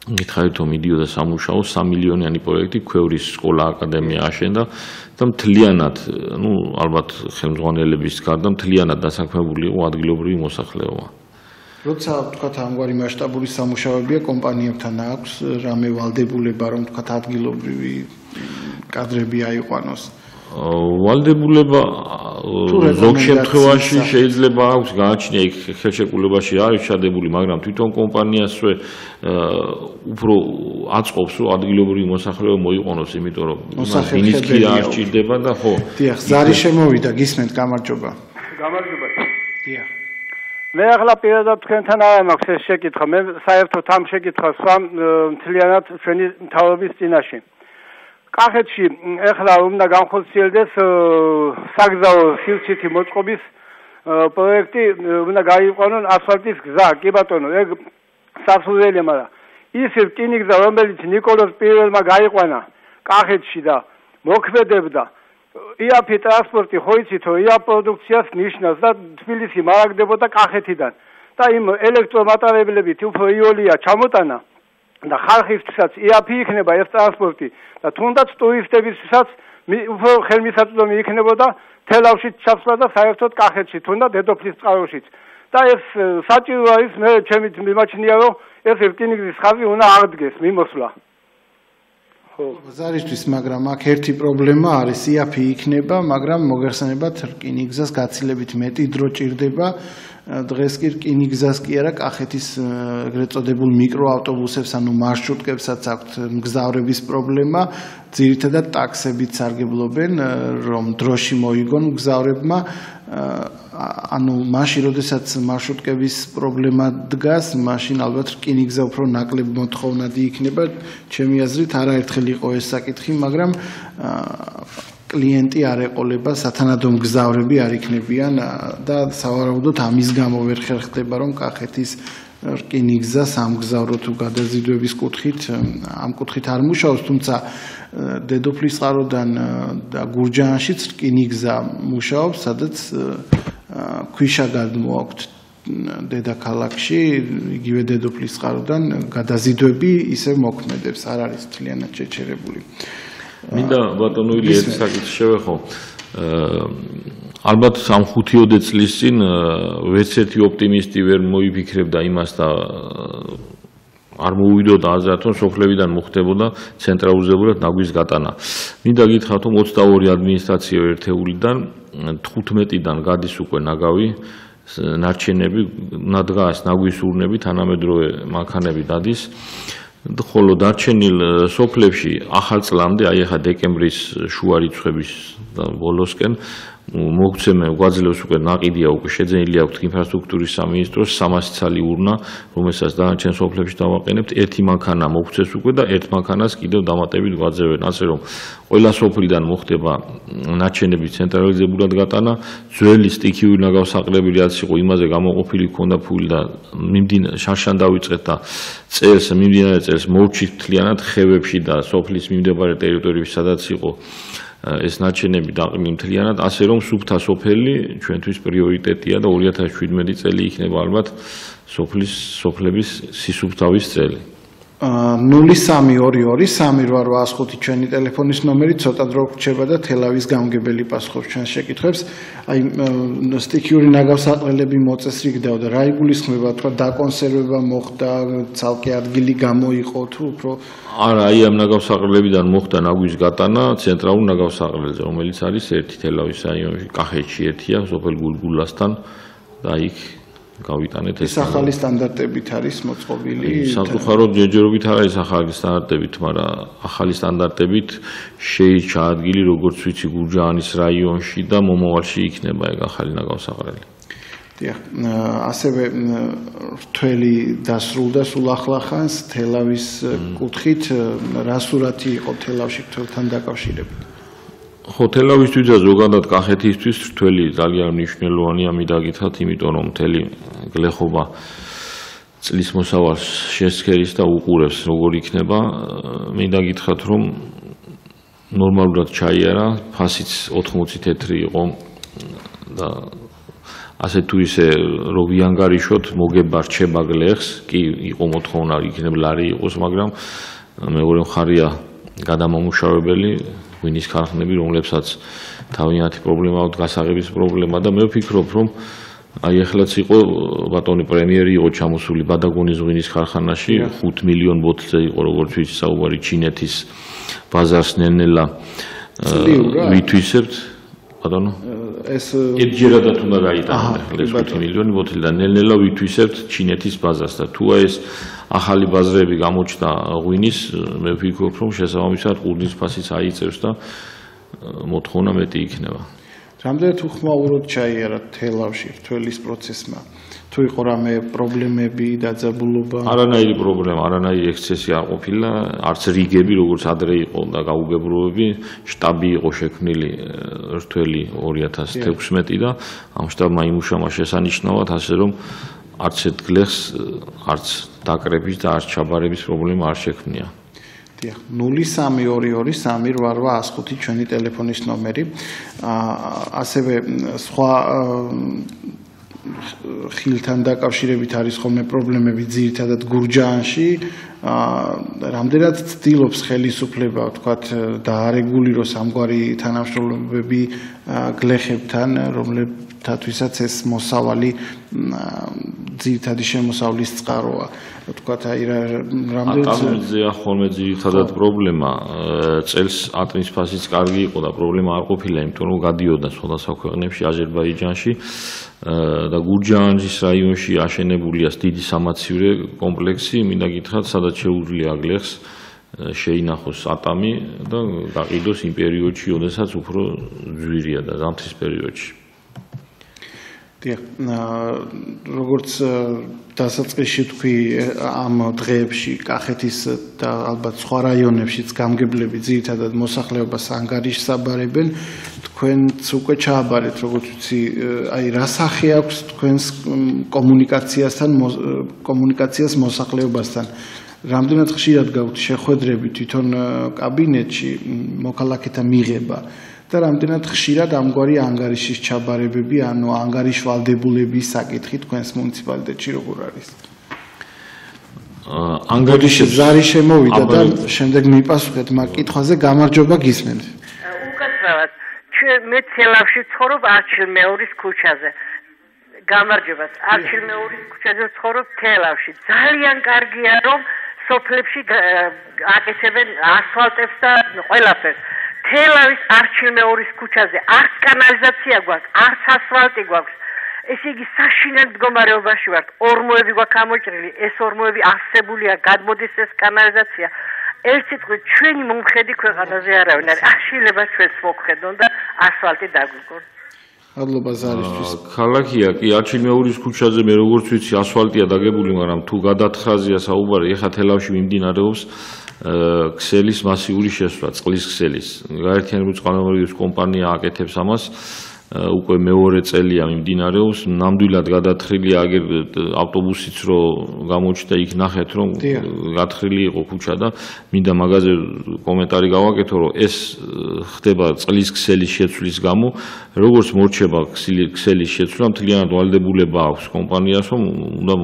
გითხარით, რომ მიდიოდა სამუშაო 3 მილიონიანი პროექტი, ქვევრის სკოლა აკადემია აშენდა და მთლიანად, ალბათ ხელმძღვანელების გარდა მთლიანად დასაქმებული იყო ადგილობრივი მოსახლეობა. როცა თქვათ ამგვარი მასშტაბური სამუშაოებია კომპანიებთან აქვს რამე ვალდებულება, რომ თქვათ ადგილობრივი კადრები აიყვანოს? ვალდებულება ზოგ შემთხვევაში შეიძლება აქვს გააჩნია იქ ხელშეკრულებაში არის ჩადებული, მაგრამ თვითონ კომპანიასვე უფრო აწყობს, რომ ადგილობრივი მოსახლეობა მოიყვანოს, იმიტომ რომ მინისკი არ სჭირდება და ხო. დიახ, ზარი შემოვიდა, გისმენთ, გამარჯობა. გამარჯობა. დიახ. მე ახლა პირადად თქვენთან არ მაქვს ეს შეკითხვა, მე საერთოდ ამ შეკითხვას ვამ მთლიანად ჩვენი მთავრობის წინაშე. კახეთში ახლა უნდა განხორციელდეს საგზაო სივრცითი მოწყობის პროექტი, უნდა გაიყვანონ ასფალტის გზა, კი ბატონო, ეგ სასურველია, მაგრამ ის რკინიგზა, რომელიც ნიკოლოზ პირველმა გაიყვანა კახეთში და მოქმედებდა, იაფი ტრანსპორტი ხო იცით, რომ ია პროდუქციას ნიშნავს და თბილისი მარაგდებოდა კახეთიდან და იმ ელექტრომატარებლებით უფრო იოლია ჩამოტანა და ხალხისთვისაც იაფი იქნება ეს ტრანსპორტი და თუნდაც ტურისტებისთვისაც უფრო ხელმისაწვდომი იქნებოდა თელავში ჩასვლა და საერთოდ კახეთში თუნდაც დედოფლის წყაროშიც და ეს საჭირო არის, მე ჩემით მიმაჩნია, რომ ეს რკინიგზის ხაზი უნდა აღდგეს მიმოსვლა. ზარისთვის, მაგრამ აქ ერთი პრობლემა არის, იაფი იქნება, მაგრამ მოგეხსენებათ რკინიგზას გაცილებით მეტი დრო ჭირდება. დღეს კი რკინიგზას კი არა, კახეთის ეგრეთ წოდებულ მიკროავტობუსებს, ანუ მარშრუტკებსაც აქვთ მგზავრების პრობლემა, ძირითადად ტაქსებით სარგებლობენ, რომ დროში მოიგონ მგზავრებმა, ანუ მაშინ, როდესაც მარშრუტკების პრობლემა დგას, მაშინ ალბათ რკინიგზა უფრო ნაკლებ მოთხოვნადი იქნება. ჩემი აზრით არაერთხელ იყო ეს საკითხი, მაგრამ კლიენტი არ ეყოლება, სათანადო მგზავრები არ იქნებიან და სავარაუდოდ ამის გამო ვერ ხერხდება, რომ კახეთის რკინიგზა სამგზავრო თუ გადაზიდვების კუთხით ამ კუთხით არ მუშაობს, თუმცა დედოფლის წყაროდან და გურჯაანშიც რკინიგზა მუშაობს, სადაც ქვიშაგად მოაქვთ დედაქალაქში, იგივე დედოფლის წყაროდან გადაზიდვები ისევ მოქმედებს, არ არის მთლიანად შეჩერებული. მინდა ბატონო ილი ერთ საკითხს შევეხო. ალბათ 5-10 წლის წინ ვერც ერთი ოპტიმისტი ვერ მოიფიქრებდა იმას და არ მოუვიდოდა აზრად, რომ სოფლებიდან მოხდებოდა ცენტრალიზებულად ნაგვის გატანა. მინდა გითხრათ, რომ 22 ადმინისტრაციო ერთეულიდან 15-დან გადის უკვე ნაგავი ნარჩენები, დგას ნაგვის ურნები, თანამედროვე მანქანები დადის. ხოლო დარჩენილ სოფლებში ახალ წლამდე, აი ახლა დეკემბრის შუა რიცხვების ბოლოსკენ მოგცემენ, გვაძლევს უკვე ნაყიდია, უკვე შეძენილი აქვს ინფრასტრუქტურის სამინისტროს 300 ცალი ურნა, რომელსაც დანარჩენ სოფლებში დავაყენებთ. ერთი მანქანა მოგცეს უკვე და ერთ მანქანას კიდევ დამატებით გვაძლევენ, ასე რომ ყველა სოფლიდან მოხდება ნარჩენების ცენტრალიზებულად გატანა. ძველი სტიქიური ნაგავსაყრელი რაც იყო, იმაზე გამოყოფილი ქონდა ფული და შარშან დავიწყეთ და მიმდინარე წელს მოვჩით მთლიანად ხევებში და სოფლის მიმდებარე ტერიტორიებში, სადაც იყო ეს ნარჩენები დაყრდნილი მთლიანად, ასე რომ სუფთა სოფელი ჩვენთვის პრიორიტეტია და 2017 წელი იქნება ალბათ სოფლების სისუფთავის წელი. 03223885 ჩვენი ტელეფონის ნომერი, ცოტა დრო გრჩება და თელავის გამგებელი პასუხობს ჩვენს შეკითხვებს. აი სტიქიური ნაგავსაყრელები მოწესრიგდა და რა იგულისხმება, თქვა დაკონსერვება მოხდა, ცალკე ადგილი გამოიყო თუ უფრო არა, აი ამ ნაგავსაყრელებიდან მოხდა ნაგვის გატანა ცენტრალურ ნაგავსაყრელზე, რომელიც არის ერთი თელავის რაიონში, კახეთში ერთია, სოფელ გულგულასთან და იქ გავიტანეთ ეს ახალი სტანდარტებით არის მოწყობილი. სამწუხაროდ ჯერჯერობით არ არის ახალი სტანდარტებით, მაგრამ ახალი სტანდარტებით შეიჩა ადგილი როგორც ვიცი გურჯაანის რაიონში და მომავალში იქნება ეგ ახალი ნაგავსაღრელი. დიახ, ასევე რთველი დასრულდა სულ ახლახანს თელავის კუთხით, რა სურათი იყო თელავში რთველთან დაკავშირებით? ხო, თელავისთვის და ზოგადად კახეთისთვის რთველი ძალიან მნიშვნელოვანია მიდაგითხრათ, იმიტომ რომ მთელი გლეხობა წლის მოსავალს შესქერის და უყურებს როგორ იქნება. მიდაგითხრათ რომ ნორმალურად ჩაიარა, ფასიც 80 თეთრი იყო და ასე თუ ისე რო ვიანგარიშოთ მოგება რჩება გლეხს, კი იყო მოთხოვნა იქნება ლარი იყოს, მაგრამ მეორე მხარეა გადამამუშავებელი ღვინის ქარხნები, რომლებსაც თავიანთი პრობლემა აქვს, გასაღების პრობლემა და მე ვფიქრობ, რომ აი ეხლაც იყო ბატონი პრემიერი იყო ჩამოსული ბადაგონის ღვინის ქარხანაში, 5 მილიონ ბოთლზე იყო როგორც ვიცი საუბარი ჩინეთის ბაზარს ნელ-ნელა ვითვისებთ, ბატონო ეს ერთჯერადად უნდა გაიტანოს ეს 5 მილიონი ბოთლი და ნელ-ნელა ვითვისებთ ჩინეთის ბაზარს და თუ ეს ახალი ბაზრები გამოჩნდა ღვინის, მე ვფიქრობ, რომ შესაბამისად ყურძნის ფასიც აიწევს და მოთხოვნა მეტი იქნება. რამდენად უხმაუროდ ჩაიარა თელავში რთველის პროცესმა? თუ იყო რამე პრობლემები, დაძაბულობა? არანაირი პრობლემა, არანაირი ექსცესი არ ყოფილა, არც რიგები, როგორც ადრე იყო და გაუგებრობები, შტაბი იყო შექმნილი რთველი 2016 და ამ შტაბმა იმუშავა შესანიშნავად, ასე რომ არც ერთ გლეხს, არც დაკრების და არც ჩაბარების პრობლემა არ შექმნია. დიახ, 0322388105 ჩვენი ტელეფონის ნომერი. ასევე სხვა ხილთან დაკავშირებით არის ხოლმე პრობლემები ძირითადად გურჯაანში. რამდენად ცდილობს ხელისუფლება, ვთქვათ, დაარეგულიროს ამგვარი თანამშრომლობები გლეხებთან, რომლებთათვისაც ეს მოსავალი ძირითადი შემოსავლის წყაროა. ვთქვათ, აი რამდენად ატამზეა ხოლმე ძირითადად პრობლემა, წელს ატრის ფასიც კარგი იყო და პრობლემა არ ყოფილა, იმიტომ რომ გადიოდა სხვადასხვა ქვეყნებში, აზერბაიჯანში და გურჯაანის რაიონში აშენებულია დიდი სამაცივრე კომპლექსი, მინდა გითხრათ, სადაც შეუძლია გლეხს შეინახოს ატამი და გაყიდოს იმ პერიოდში, როდესაც უფრო ძვირია და ზამთრის პერიოდში. დიახ, როგორც დასაწყისში თქვი, ამ დღეებში კახეთის და ალბათ სხვა რაიონებშიც გამგებლები ძირითადად მოსახლეობას ანგარიშს აბარებენ. თქვენც უკვე ჩააბარეთ, როგორც ვიცი, აი რა სახე აქვს თქვენს კომუნიკაციას მოსახლეობასთან. რამდენად ხშირად გაქვთ შეხვედრები თვითონ კაბინეტში მოქალაქეთა მიღება და რამდენად ხშირად ამგვარი ანგარიშის ჩაბარებები, ანუ ანგარიშვალდებულების საკითხი თქვენს მუნიციპალიტეტში როგორ არის? ანგარიში ზარი შემოვიდა და შემდეგ მიპასუხეთ მაგ კითხვაზე, გამარჯობა გისმენთ. უკაცრავად, მე თელავში ვცხოვრობ არჩილ-მეორის ქუჩაზე. გამარჯობა, არჩილ-მეორის ქუჩაზე ვცხოვრობ თელავში. ძალიან კარგია, რომ სოფლებში აკეთებენ ასფალტებს და ყველაფერს. თელავის არჩილ-მეორის ქუჩაზე არც კანალიზაცია გვაქვს, არც ასფალტი გვაქვს. ესე იგი საშინელ მდგომარეობაში ვართ. ორმოები გვაქვს ამოჭრილი, ეს ორმოები არსებულია, გადმოდის ეს კანალიზაცია. ერთ სიტყვით, ჩვენი მომხედი ქვეყანაზე არავინ არის. შეიძლება ჩვენს მოგხედონ და ასფალტი დაგვიგონ. მადლობა ზარისთვის. ქალაქია კი არჩილ-მეორის ქუჩაზე მე როგორც ვიცი ასფალტია დაგებული, მაგრამ თუ გადათხრაზეა საუბარი, ეხა თელავში მიმდინარეობს ქსელის მასიური შესვლა, წყლის ქსელის. გაერთიანებული წყალმომარაგების კომპანია აკეთებს ამას. უკვე მეორე წელია მიმდინარეობს, ნამდვილად გადათხრილია, აგერ ავტობუსიც რო გამოჩნდა, იქ ნახეთ რომ გათხრილი იყო ქუჩა და მინდა მაგაზე კომენტარი გავაკეთო, რომ ეს ხდება წყლის ქსელის შეცვლის გამო, როგორც მორჩება ქსელის შეცვლა, მთლიანად ვალდებულება აქვს კომპანიას, რომ უნდა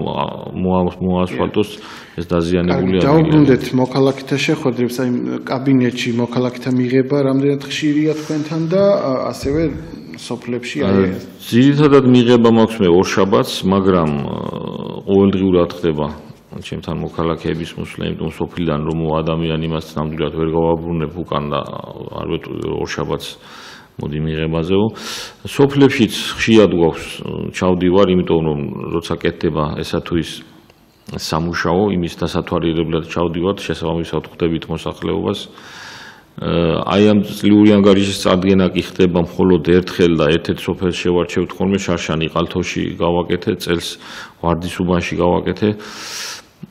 მოასფალტოს ეს დაზიანებული ადგილი. დაუბრუნდეთ მოქალაქეთა შეხვედრებს, აი კაბინეტში მოქალაქეთა მიღება რამდენად ხშირია თქვენთან და ასევე სოფლებში არის. ძირითადად მიღება მაქვს მე ორშაბათს, მაგრამ ყოველდღიურად ხდება ჩემთან მოქალაქეების მოსვლა, იმიტომ სოფლიდან რომ ადამიანი იმას ნამდვილად ვერ გავაბრუნებ უკან და არ ვეტყვი ორშაბათს მოდი მიღებაზეო. სოფლებშიც ხშირად გვაქვს ჩავდივარ, იმიტომ რომ როცა კეთდება ესა თუ ის სამუშაო, იმის დასათვალიერებლად ჩავდივართ, შესაბამისად ხვდებით მოსახლეობას. აი ამ წლიური ანგარიშის წარდგენა კი ხდება მხოლოდ ერთხელ და ერთ-ერთ სოფელს შევარჩევთ ხოლმე შარშანი ყალთოში გავაკეთე, წელს ვარდის უბანში გავაკეთე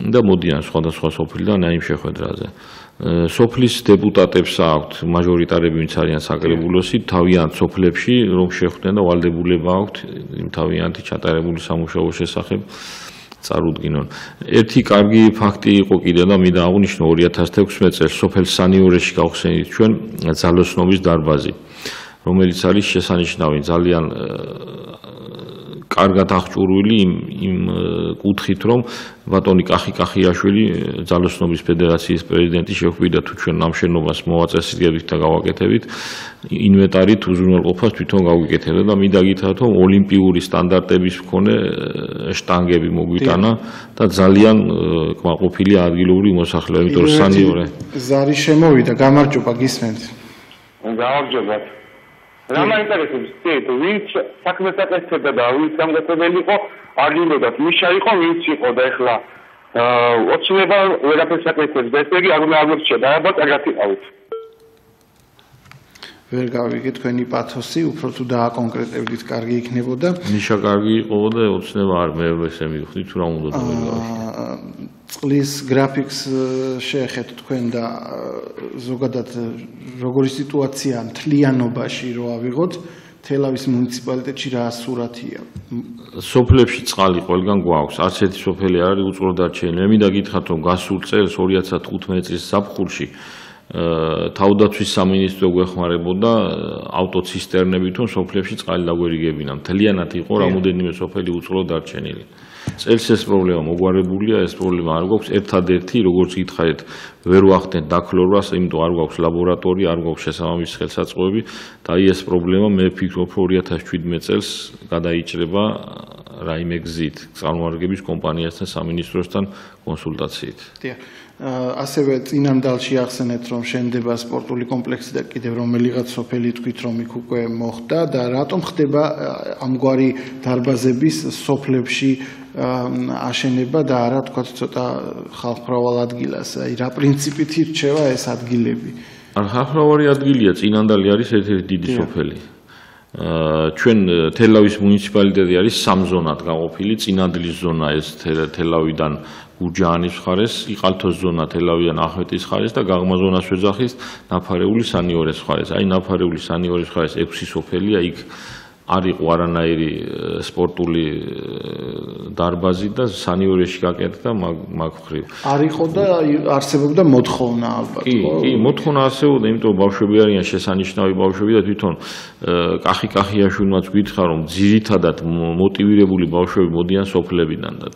და მოდიან სხვადასხვა სოფლიდან აი იმ შეხვედრაზე. სოფლის დეპუტატებს აქვთ მაჟორიტარები, ვინც არიან საკრებულოსი, თავიანთ სოფლებში რომ შეხვდნენ და ვალდებულება აქვთ იმ თავიანთი ჩატარებული სამუშაოს შესახებ წარუდგინონ. ერთი კარგი ფაქტი იყო კიდე და მინდა აღვნიშნო 2016 წელს სოფელ სანიორეში გავხსენით ჩვენ ძალოსნობის დარბაზი, რომელიც არის შესანიშნავი, ძალიან კარგად აღჭურვილი იმ კუთხით, რომ ბატონი კახიაშვილი ძალოსნობის ფედერაციის პრეზიდენტი შეხვიდა თუ ჩვენ ამ შენობას მოვაწესრიგებით და გავაკეთებით, ინვენტარით უზრუნველყოფას თვითონ გავიკეთებდა და მინდა გითხრათ, რომ ოლიმპიური სტანდარტების მქონე შტანგები მოგვიტანა და ძალიან კმაყოფილი ადგილობრივი მოსახლეობა, იმიტომ რომ სანიორე ზარი შემოვიდა, გამარჯობა, გისმენთ. გამარჯობა. რა მაინტერესებს, ვინც საქმეს აკეთებდა და ვინც სამგებლელი იყო, არ გინდოდათ მიშა იყო, ვინც იყო და ეხლა ოცნება ვერაფერს აკეთებს და ესე იგი არ უნდა აღმოჩნდა და კარგად იყავით. ვერ გავიგე თქვენი პათოსი, უფრო თუ დააკონკრეტებდით, კარგი იქნებოდა. მიშა კარგი იყო და ოცნება არ მე ესე მივხვდით თუ რა უნდა წყლის გრაფიკს შეეხეთ თქვენ და ზოგადად როგორი სიტუაცია მთლიანობაში რო ავიღოთ, თელავის მუნიციპალიტეტში რა სურათია? სოფლებში წყალი ყველგან გვაქვს, არც ერთი სოფელი არ არის უწყლოდ დარჩენილი. მე მინდა გითხრათ, რომ გასულ წელს 2015 წლის ზაფხულში თავდაცვის სამინისტრო გვეხმარებოდა ავტოცისტერნებით, რომ სოფლებში წყალი დაგვერიგებინა. მთლიანად იყო რამოდენიმე სოფელი უწყლოდ დარჩენილი. წელს ეს პრობლემა მოგვარებულია, ეს პრობლემა არ გვაქვს. ერთადერთი, როგორც გითხარით, ვერ ვახდენთ დაქლორვას, იმიტომ არ გვაქვს ლაბორატორია, არ გვაქვს შესაბამისი ხელსაწყოები და აი ეს პრობლემა მე ვფიქრობ 2017 წელს გადაიჭრება რაიმე გზით, წარმოადგენების კომპანიასთან, სამინისტროსთან კონსულტაციით. ასევე წინანდალში ახსენეთ, რომ შენდება სპორტული კომპლექსი და კიდევ რომელიღაც სოფელი თქვით, რომ იქ უკვე მოხდა და რატომ ხდება ამგვარი დარბაზების სოფლებში აშენება და არა თქვა ცოტა ხალხმრავალ ადგილას, აი რა პრინციპით ირჩევა ეს ადგილები? ხალხმრავალი ადგილია, წინანდალი არის ერთ-ერთი დიდი სოფელი. ჩვენ თელავის მუნიციპალიტეტი არის სამ ზონად გაყოფილი, წინანდლის ზონა ეს თელავიდან გურჯაანის მხარეს, იყალთოს ზონა თელავიდან ახმეტის მხარეს და გაღმა ზონას ვეძახის ნაფარეული სანიორეს მხარეს. აი ნაფარეული სანიორეს მხარეს 6 სოფელია, იქ არ იყო არანაირი სპორტული დარბაზი და სანიორეში გაკეთდა მაგ მხრივ. არ იყო და არსებობდა მოთხოვნა ალბათ, ხო? კი, მოთხოვნა არსებობდა, იმიტომ რომ ბავშვები არიან შესანიშნავი ბავშვები და თვითონ კახიაშვილმაც გითხრა, რომ ძირითადად მოტივირებული ბავშვები მოდიან სოფლებიდან და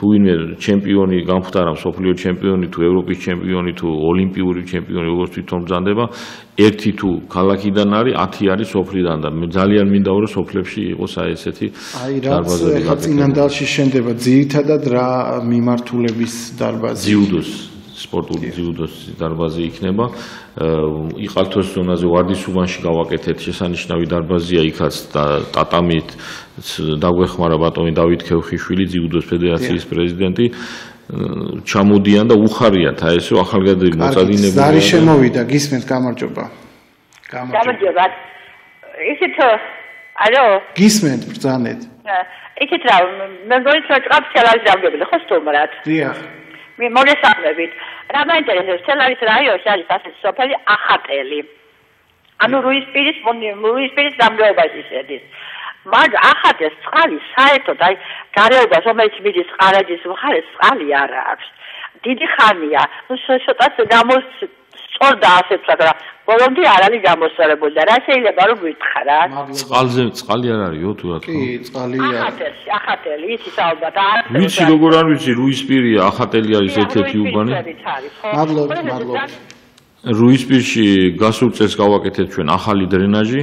თუ ვინმე ჩემპიონი გამხდარა, მსოფლიო ჩემპიონი თუ ევროპის ჩემპიონი თუ ოლიმპიური ჩემპიონი, როგორც თვითონ ბრძანდება, ერთი თუ ქალაქიდან არის, 10 არის სოფლიდან და მე ძალიან მინდა რომ სოფლებში იყოს აი ესეთი დარბაზები. რა წინანდალში შენდება ძირითადად რა მიმართულების დარბაზი? ძიუდოს, სპორტული ძიუდოს დარბაზი იქნება. იყალთოს ზონაზე ვარდის უბანში გავაკეთეთ შესანიშნავი დარბაზია, იქაც ტატამით დაგვეხმარა ბატონი დავით ქევხიშვილი, ძიუდოს ფედერაციის პრეზიდენტი. ჩამოდიან და უხარიათ აი ესო ახალგაზრდები მოწადინებული. ზარი შემოვიდა, გისმენთ, გამარჯობა. გამარჯობა. ისეთ ალო გისმენთ, ბრძანეთ. ისეთ რა მე მგონი რომ ჭყავს თელავის დამგებელი ხო სტუმრად? დიახ. მე მოგესალმებით. რა მაინტერესებს თელავის რაიონში არის ასეთი სოფელი ახატელი. ანუ რუისპირის დამგებაში შედის. მაგ ახატეს წყალი საერთოდ აი გარეობას რომელიც მიდის ყარაჯის მხარეს წყალი არ აქვს. დიდი ხანია. ნუ ცოტას სწორდა ასე ვთქვა რა. ბოლომდე არ არის გამოსწორებული და რა შეიძლება რომ გითხრა? წყალზე წყალი არ არისო თუ რა თქმა უნდა. კი, წყალია. ახატელი იცი ალბათ. ვიცი როგორ არ ვიცი, რუისპირია, ახატელი არის ერთ-ერთი უბანი. მადლობა. რუისპირში გასულ წელს გავაკეთეთ ჩვენ ახალი დრენაჟი,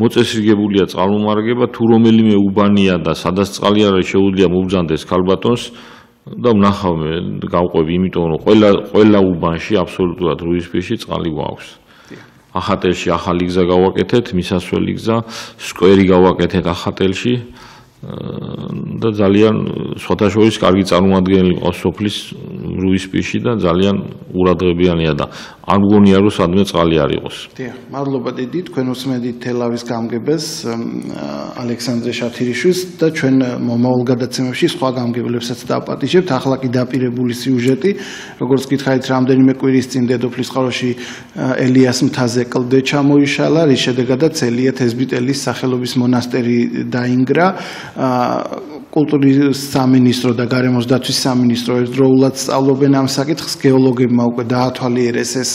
მოწესრიგებულია წყალმომარაგება, თუ რომელიმე უბანია და სადაც წყალი არ არის შეუძლია მობრძანდეს ქალბატონს და ვნახავ გავყვები, იმიტომ რომ ყველა უბანში აბსოლუტურად რუისპირში წყალი გვაქვს. ახატელში ახალი გზა გავაკეთეთ, მისასვლელი გზა, სკვერი გავაკეთეთ ახატელში და ძალიან სხვათაშორის კარგი წარმომადგენელი ყავს სოფლის რუისპირში და ძალიან ურადღებიანია და არ მგონია რომ სადმე წყალი არ იყოს. დიახ, მადლობა დიდი, თქვენ უსმენთ თელავის გამგებელს ალექსანდრე შათირიშვილს და ჩვენ მომავალ გადაცემებში სხვა გამგებლებსაც დავაპატიჟებთ. ახლა კი დაპირებული სიუჟეტი, როგორც გითხარით, რამდენიმე კვირის წინ დედოფლის წყაროში ელიას მთაზე კლდე ჩამოიშალა, რის შედეგადაც ელია თესბიტელის სახელობის მონასტერი დაინგრა. კულტურის სამინისტრო და გარემოს დაცვის სამინისტრო ერთდროულად სწავლობენ ამ საკითხს, გეოლოგებმა უკვე დაათვალიერეს ეს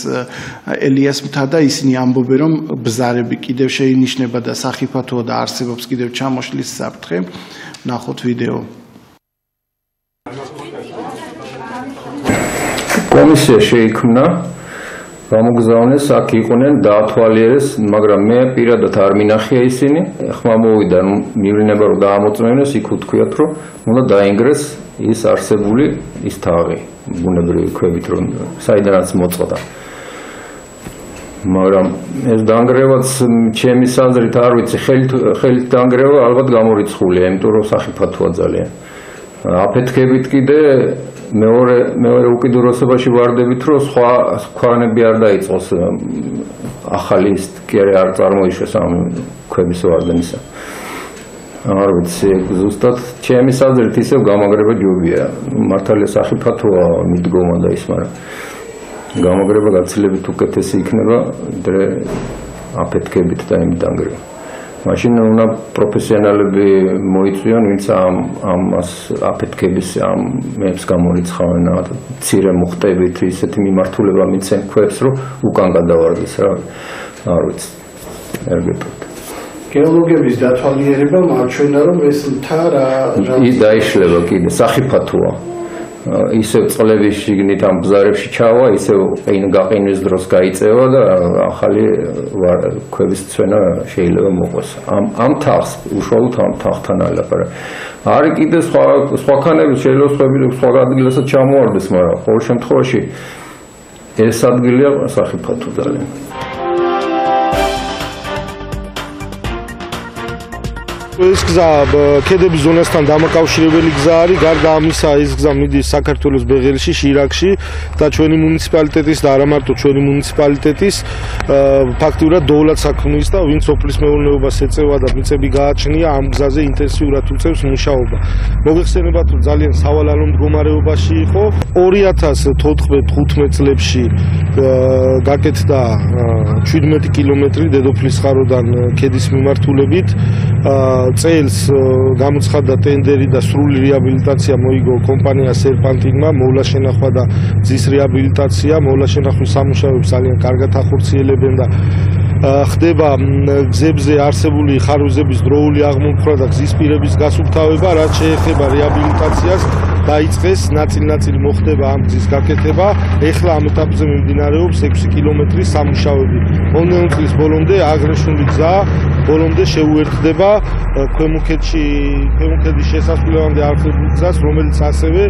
ელიას მთა და ისინი ამბობენ, რომ ბზარები კიდევ შეინიშნება და სახიფათოა და არსებობს კიდევ ჩამოშლის საფრთხე. ნახოთ ვიდეო. კომისია შეიქმნა, გამოგზავნეს, აქ იყვნენ, დაათვალიერეს, მაგრამ მე პირადად არ მინახია ისინი. ხმა მოვიდა, მივლინება რომ დაამოწმენეს, იქ უთქვიათ, რომ უნდა დაინგრეს ის არსებული ის თაღი, ბუნებრივი ქვებით, რომ საიდანაც მოწყდა. მაგრამ ეს დაანგრევაც ჩემი საზრით არ ვიცი, ხელით დაანგრევა ალბათ გამორიცხულია, იმიტომ რომ სახიფათოა ძალიან. აფეთქებით კიდე მეორე უკიდურესობაში ვარდებით, რომ სხვა ქვანები არ დაიწყოს ახალი კი არ წარმოიშვეს ამ ქვების ვარდნისა. არ ვიცი, ზუსტად ჩემი საზრით ისევ გამაგრება ჯობია. მართალია სახიფათოა მიდგომა და ის, მაგრამ გამაგრება გაცილებით უკეთესი იქნება, ვიდრე აფეთქებით და იმით დაანგრევა. მაშინ უნდა პროფესიონალები მოიწვიონ, ვინც ამას აფეთქების ამ მეებს გამორიცხავენ, მცირე მოხტებით ისეთი მიმართულება მიცენ ქვებს, რომ უკან გადავარდეს რა. არ ვიცი. ერგებოდ. გეოლოგების დათვალიერება მარჩვენა, რომ ეს მთა ის დაიშლება კიდე, სახიფათოა. ისევ წყლების შიგნით ამ ბზარებში ჩავა, ისევ გაყინვის დროს გაიწევა და ახალი ქვების ცვენა შეიძლება მოყვეს. ამ თაღს, უშუალოდ ამ თაღთან ალაპარაკი. არის კიდე სხვა ქანები, შეიძლება სხვა ადგილასაც ჩამოვარდეს, მაგრამ ყოველ შემთხვევაში ეს ადგილია სახიფათო ძალიან. ეს გზა ქედების ზონასთან დამაკავშირებელი გზა არის. გარდა ამისა, ეს გზა მიდის საქართველოს ბეღელში, შირაკში და ჩვენი მუნიციპალიტეტის და არა მარტო ჩვენი მუნიციპალიტეტის ფაქტიურად დოვლად საქმის და ვინც სოფლის მეურნეობას ეწევა და მიწები გააჩნია, ამ გზაზე ინტენსიურად უწევს მუშაობა. მოგეხსენებათ, რომ ძალიან სავალალო მდგომარეობაში იყო. 2014-15 წლებში გაკეთდა 17 კილომეტრი დედოფლის წყაროდან ქედის მიმართულებით. წელს გამოცხადდა ტენდერი და სრული რეაბილიტაცია მოიგო კომპანია სერპანტინმა, მოვლა შენახვა და გზის რეაბილიტაცია, მოვლა შენახვის სამუშაოებს ძალიან კარგად ახორციელებენ და ხდება გზებზე არსებული ხარვეზების დროული აღმოფხვრა და გზის პირების გასუფთავება, რაც შეეხება რეაბილიტაციას, დაიწყეს ნაწილ-ნაწილ მოხდება ამ გზის გაკეთება. ეხლა ამ ეტაპზე მიმდინარეობს 6 კილომეტრის სამუშაოები. მომდევნო წლის ბოლომდე აღნიშნული გზა ბოლომდე შეუერთდება ქვემოქედის შესასვლელამდე არხებულ გზას, რომელიც ასევე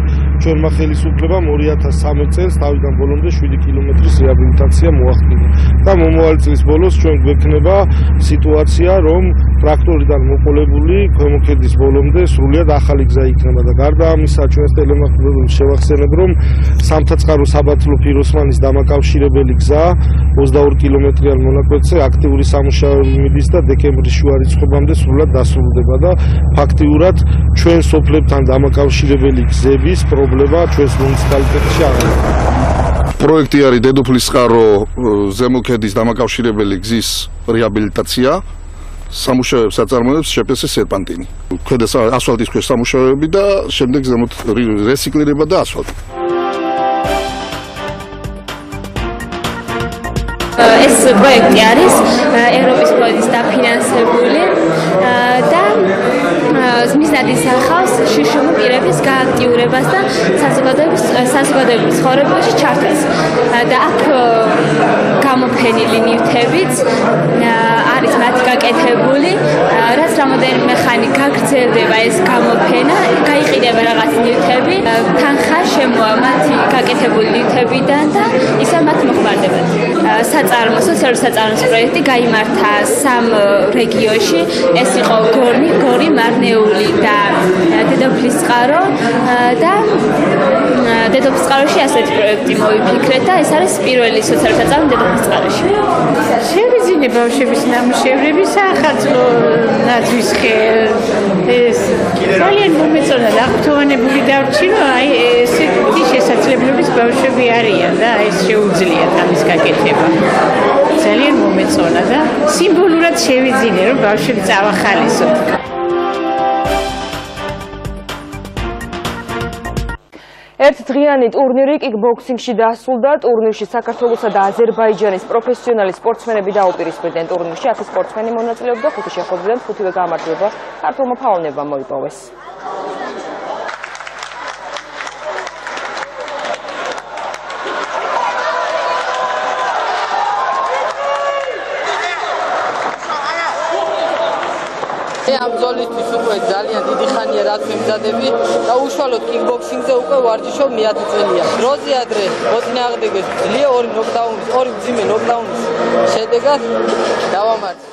ჩვენმა ხელისუფლებამ 2013 წელს თავიდან ბოლომდე 7 კილომეტრის რეაბილიტაცია მოახდინა. და მომავალი წლის ბოლოს ჩვენ გვექნება სიტუაცია, რომ ტრაქტორიდან მოყოლებული ქვემოქედის ბოლომდე სრულიად ახალი გზა იქნება და გარდა ამისა ჩვენს ტელემოხმარებელს შევახსენებ, რომ სამთაწყარო საბათლო ფიროსმანის დამაკავშირებელი გზა 22 კილომეტრიან მონაკვეთზე აქტიური სამუშაოები მიდის და დეკემბრის შუა რიცხვებამდე სრულად დასრულდება და ფაქტიურად ჩვენ სოფლებთან დამაკავშირებელი გზების პრობლემა ჩვენს მუნიციპალიტეტში აღარ პროექტი არის დედოფლის წყარო ზემო ქედის დამაკავშირებელი გზის რეაბილიტაცია. სამუშაოებს აწარმოებს შეფესე სერპანტინი. ქვედა ასფალტის ქვეშ სამუშაოები და შემდეგ ზემოთ რეციკლირება და ასფალტი. ეს პროექტი არის ევროპის ფონდის დაფინანსებული და მიზნად ისახავს შიშუმ პირების გააქტიურებას და საზოგადოების ცხოვრებაში ჩართვას. და აქ გამოფენილი ნივთებიც არის მათი გაკეთებული, რაც რამოდენიმე ხანი გაგრძელდება ეს გამოფენა, გაიყიდება რაღაც ნივთები, თანხა შემოვა მათი გაკეთებული ნივთებიდან და ისე მათ მოხმარდებათ. სოციალური საწარმოს პროექტი გაიმართა 3 რეგიონში. ეს იყო გორი, მარნეული და დედოფლისწყარო და დედოფლისწყაროში ასეთი პროექტი მოვიფიქრეთ და ეს არის პირველი სოციალური საწარმო დედოფლისწყაროში. შევიძინე ბავშვების ნამუშევრები სახელმწიფო ნაძვის ეს ძალიან მომეწონა და აღფრთოვანებული დარჩი, რომ აი ესეთი შესაძლებლობის ბავშვები არიან და ეს შეუძლიათ ამის გაკეთება. ძალიან მომეწონა და სიმბოლურად შევიძინე, რომ ბავშვები წავახალისოთ. ერთდღიანი ტურნირი კიკბოქსინგში დასრულდა. ტურნირში საქართველოსა და აზერბაიჯანის პროფესიონალი სპორტსმენები დაუპირისპირდნენ. ტურნირში 10 სპორტსმენი მონაწილეობდა, 5 შეხვედრიდან 5-ვე გამარჯვება ქართულმა ფაუნებმა მოიპოვეს. ამ ბრძოლისთვის უკვე ძალიან დიდი ხანია რაც მემზადები და უშუალოდ კიკბოქსინგზე უკვე ვარჯიშობ მე-10 წელია. დროზე ადრე მოწინააღმდეგეს ძლია 2 ნოკდაუნის, 2 მძიმე ნოკდაუნის შედეგად დავამარცხე.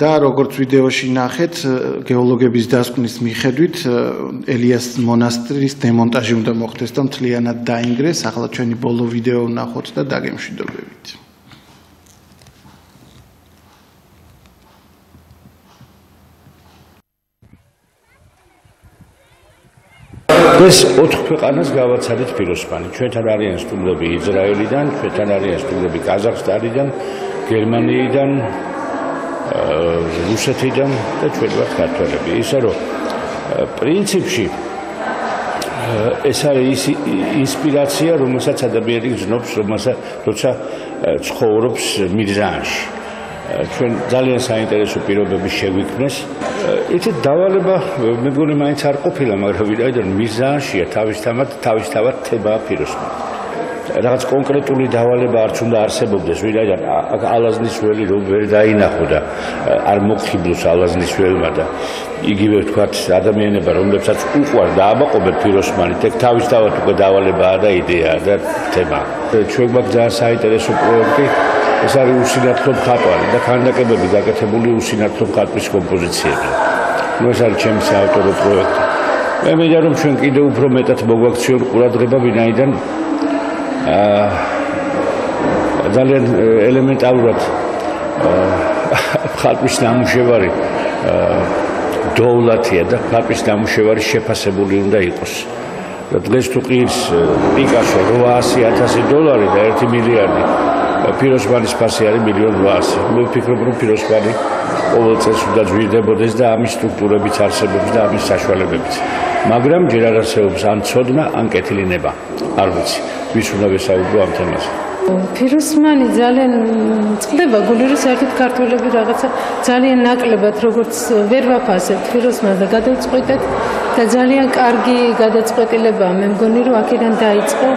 და როგორც ვიდეოში ნახეთ, გეოლოგების დასკვნის მიხედვით ელიას მონასტრის დემონტაჟი უნდა მოხდეს და მთლიანად დაინგრეს. ახლა ჩვენი ბოლო ვიდეო ვნახოთ და დაგემშვიდობებით. ეს 4 ქვეყანას გავაცადეთ ფიროსმანი. ჩვენთან არიან სტუმრები ისრაელიდან, ჩვენთან არიან სტუმრები ყაზახსტანიდან, გერმანიიდან, რუსეთიდან და ჩვენ ვართ ქართველები. ისე რომ პრინციპში ეს არის ინსპირაცია, რომელსაც ადამიანი გზნობს, როცა ცხოვრობს მიზანში. ჩვენ ძალიან საინტერესო პირობები შეგვიქმნეს. იცით, დავალება მე მგონი მაინც არ ყოფილა, მაგრამ ვიდრე მიზანშია თავისთავად თებაა ფიროსმანი. რაღაც კონკრეტული დავალება არც უნდა არსებობდეს, ვიდრე ალაზნის ველი რომ ვერ დაინახო და არ მოხიბლოს ალაზნის ველმა და იგივე ვთქვათ ადამიანება, რომლებსაც უყვარს და აბაყობენ ფიროსმანი, ეგ თავისთავად უკვე დავალებაა და იდეაა და თემა. ჩვენ გვაქვს ძალიან საინტერესო პროექტი. ეს არის უსინათლო მხატვარი და ქანდაკებები გაკეთებული უსინათლო მხატვრის კომპოზიციები. ეს არის ჩემი საავტორო პროექტი. მე მინდა რომ ჩვენ კიდევ უფრო მეტად მოგვაქციონ ყურადღება, ვინაიდან ძალიან ელემენტარულად მხატვრის ნამუშევარი დოვლათია და მხატვრის ნამუშევარი შეფასებული უნდა იყოს. დღეს თუ ყირს პიკასო $800,000 და $1 მილიარდი ფიროსმანის ფასი არის $1,800,000. მე ვფიქრობ, რომ ფიროსმანი ყოველ წელს უნდა ძვირდებოდეს და ამის სტრუქტურებიც არსებობს და ამის საშუალებებიც. მაგრამ ჯერ არ არსებობს ან ცოდნა, ან კეთილი ნება. არ ვიცი, ვის უნდა ვესაუბრო ამ თემაზე. ფიროსმანი ძალიან წყდება გული, რომ საერთოდ ქართველები რაღაცა ძალიან ნაკლებად როგორც ვერ ვაფასებთ ფიროსმანს და გადავწყვეტეთ და ძალიან კარგი გადაწყვეტილებაა. მე მგონი, რომ აქედან დაიწყო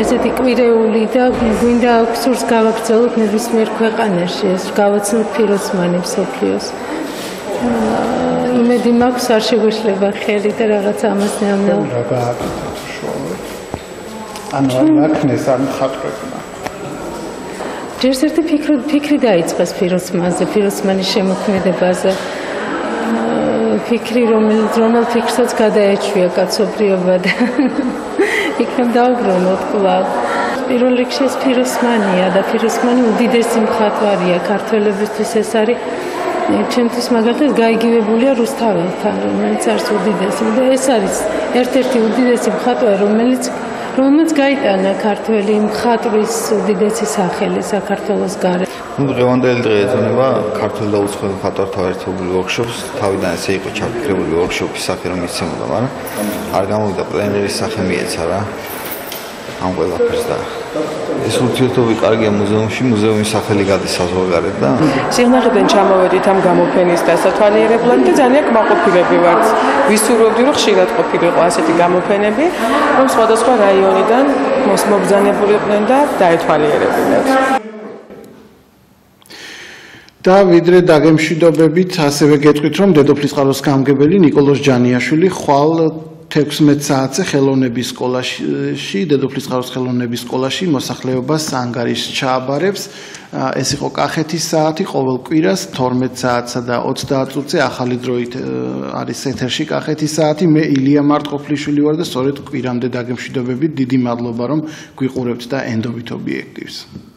ესეთი კვირეული და გვინდა სურს გავაგრძელოთ ნებისმიერ ქვეყანაში ეს გავაცნოთ ფიროსმანი მსოფლიოს. იმედი მაქვს არ შეგვეშლება ხელი და რაღაც ამას ნელ-ნელა ანუ აქნეს ამ ხატრებმა ჯერს ერთი ფიქრი დაიწყეს ფიროსმანზე, ფიროსმანის შემოქმედებაზე. ფიქრი, რომელ ფიქრსაც გადაეჩვია კაცობრიობა და იქნებ დაუბრუნოთ კვლავ. პირველ რიგში ეს ფიროსმანია და ფიროსმანი უდიდესი მხატვარია ქართველებისთვის. ეს არის ჩემთვის მაგალითად გაიგივებულია რუსთაველთან, რომელიც არის უდიდესი და ეს არის ერთ-ერთი უდიდესი მხატვარი, რომელიც გაიტანა ქართველი მხატვრის უდიდესი სახელი საქართველოს გარეთ. დღევანდელი დღე ეძღვნება ქართულ და უცხოელ მხატვართა ერთობლივ ვორქშოპს. თავიდან ესე იყო ჩაფიქრებული ვორქშოპის სახე, რომ იცემოდა, მაგრამ არ გამოვიდა პლენერის სახე მიეცა რა ამ ყველაფერს და ეს ურთიერთობი კარგია მუზეუმში, მუზეუმის სახელი გადის საზღვარგარეთ და სიღნაღიდან ჩამოვედით ამ გამოფენის დასათვალიერებლად და ძალიან კმაყოფილები ვართ. ვისურვებდი, რომ ხშირად ყოფილიყო ასეთი გამოფენები, რომ სხვადასხვა რაიონიდან მობრძანებულიყვნენ და დაეთვალიერებინათ. და ვიდრე დაგემშვიდობებით, ასევე გეტყვით, რომ დედოფლისწყაროს გამგებელი ნიკოლოზ ჯანიაშვილი ხვალ 16 საათზე ხელოვნების სკოლაში, დედოფლისწყაროს ხელოვნების სკოლაში მოსახლეობას ანგარიშს ჩააბარებს. ეს იყო კახეთის საათი, ყოველ კვირას 12 საათსა და 30 წუთზე ახალი დროით არის ეთერში კახეთის საათი. მე ილია მარტყოფლიშვილი ვარ და სწორედ კვირამდე დაგემშვიდობებით. დიდი მადლობა რომ გვიყურებთ და ენდობით ობიექტივს.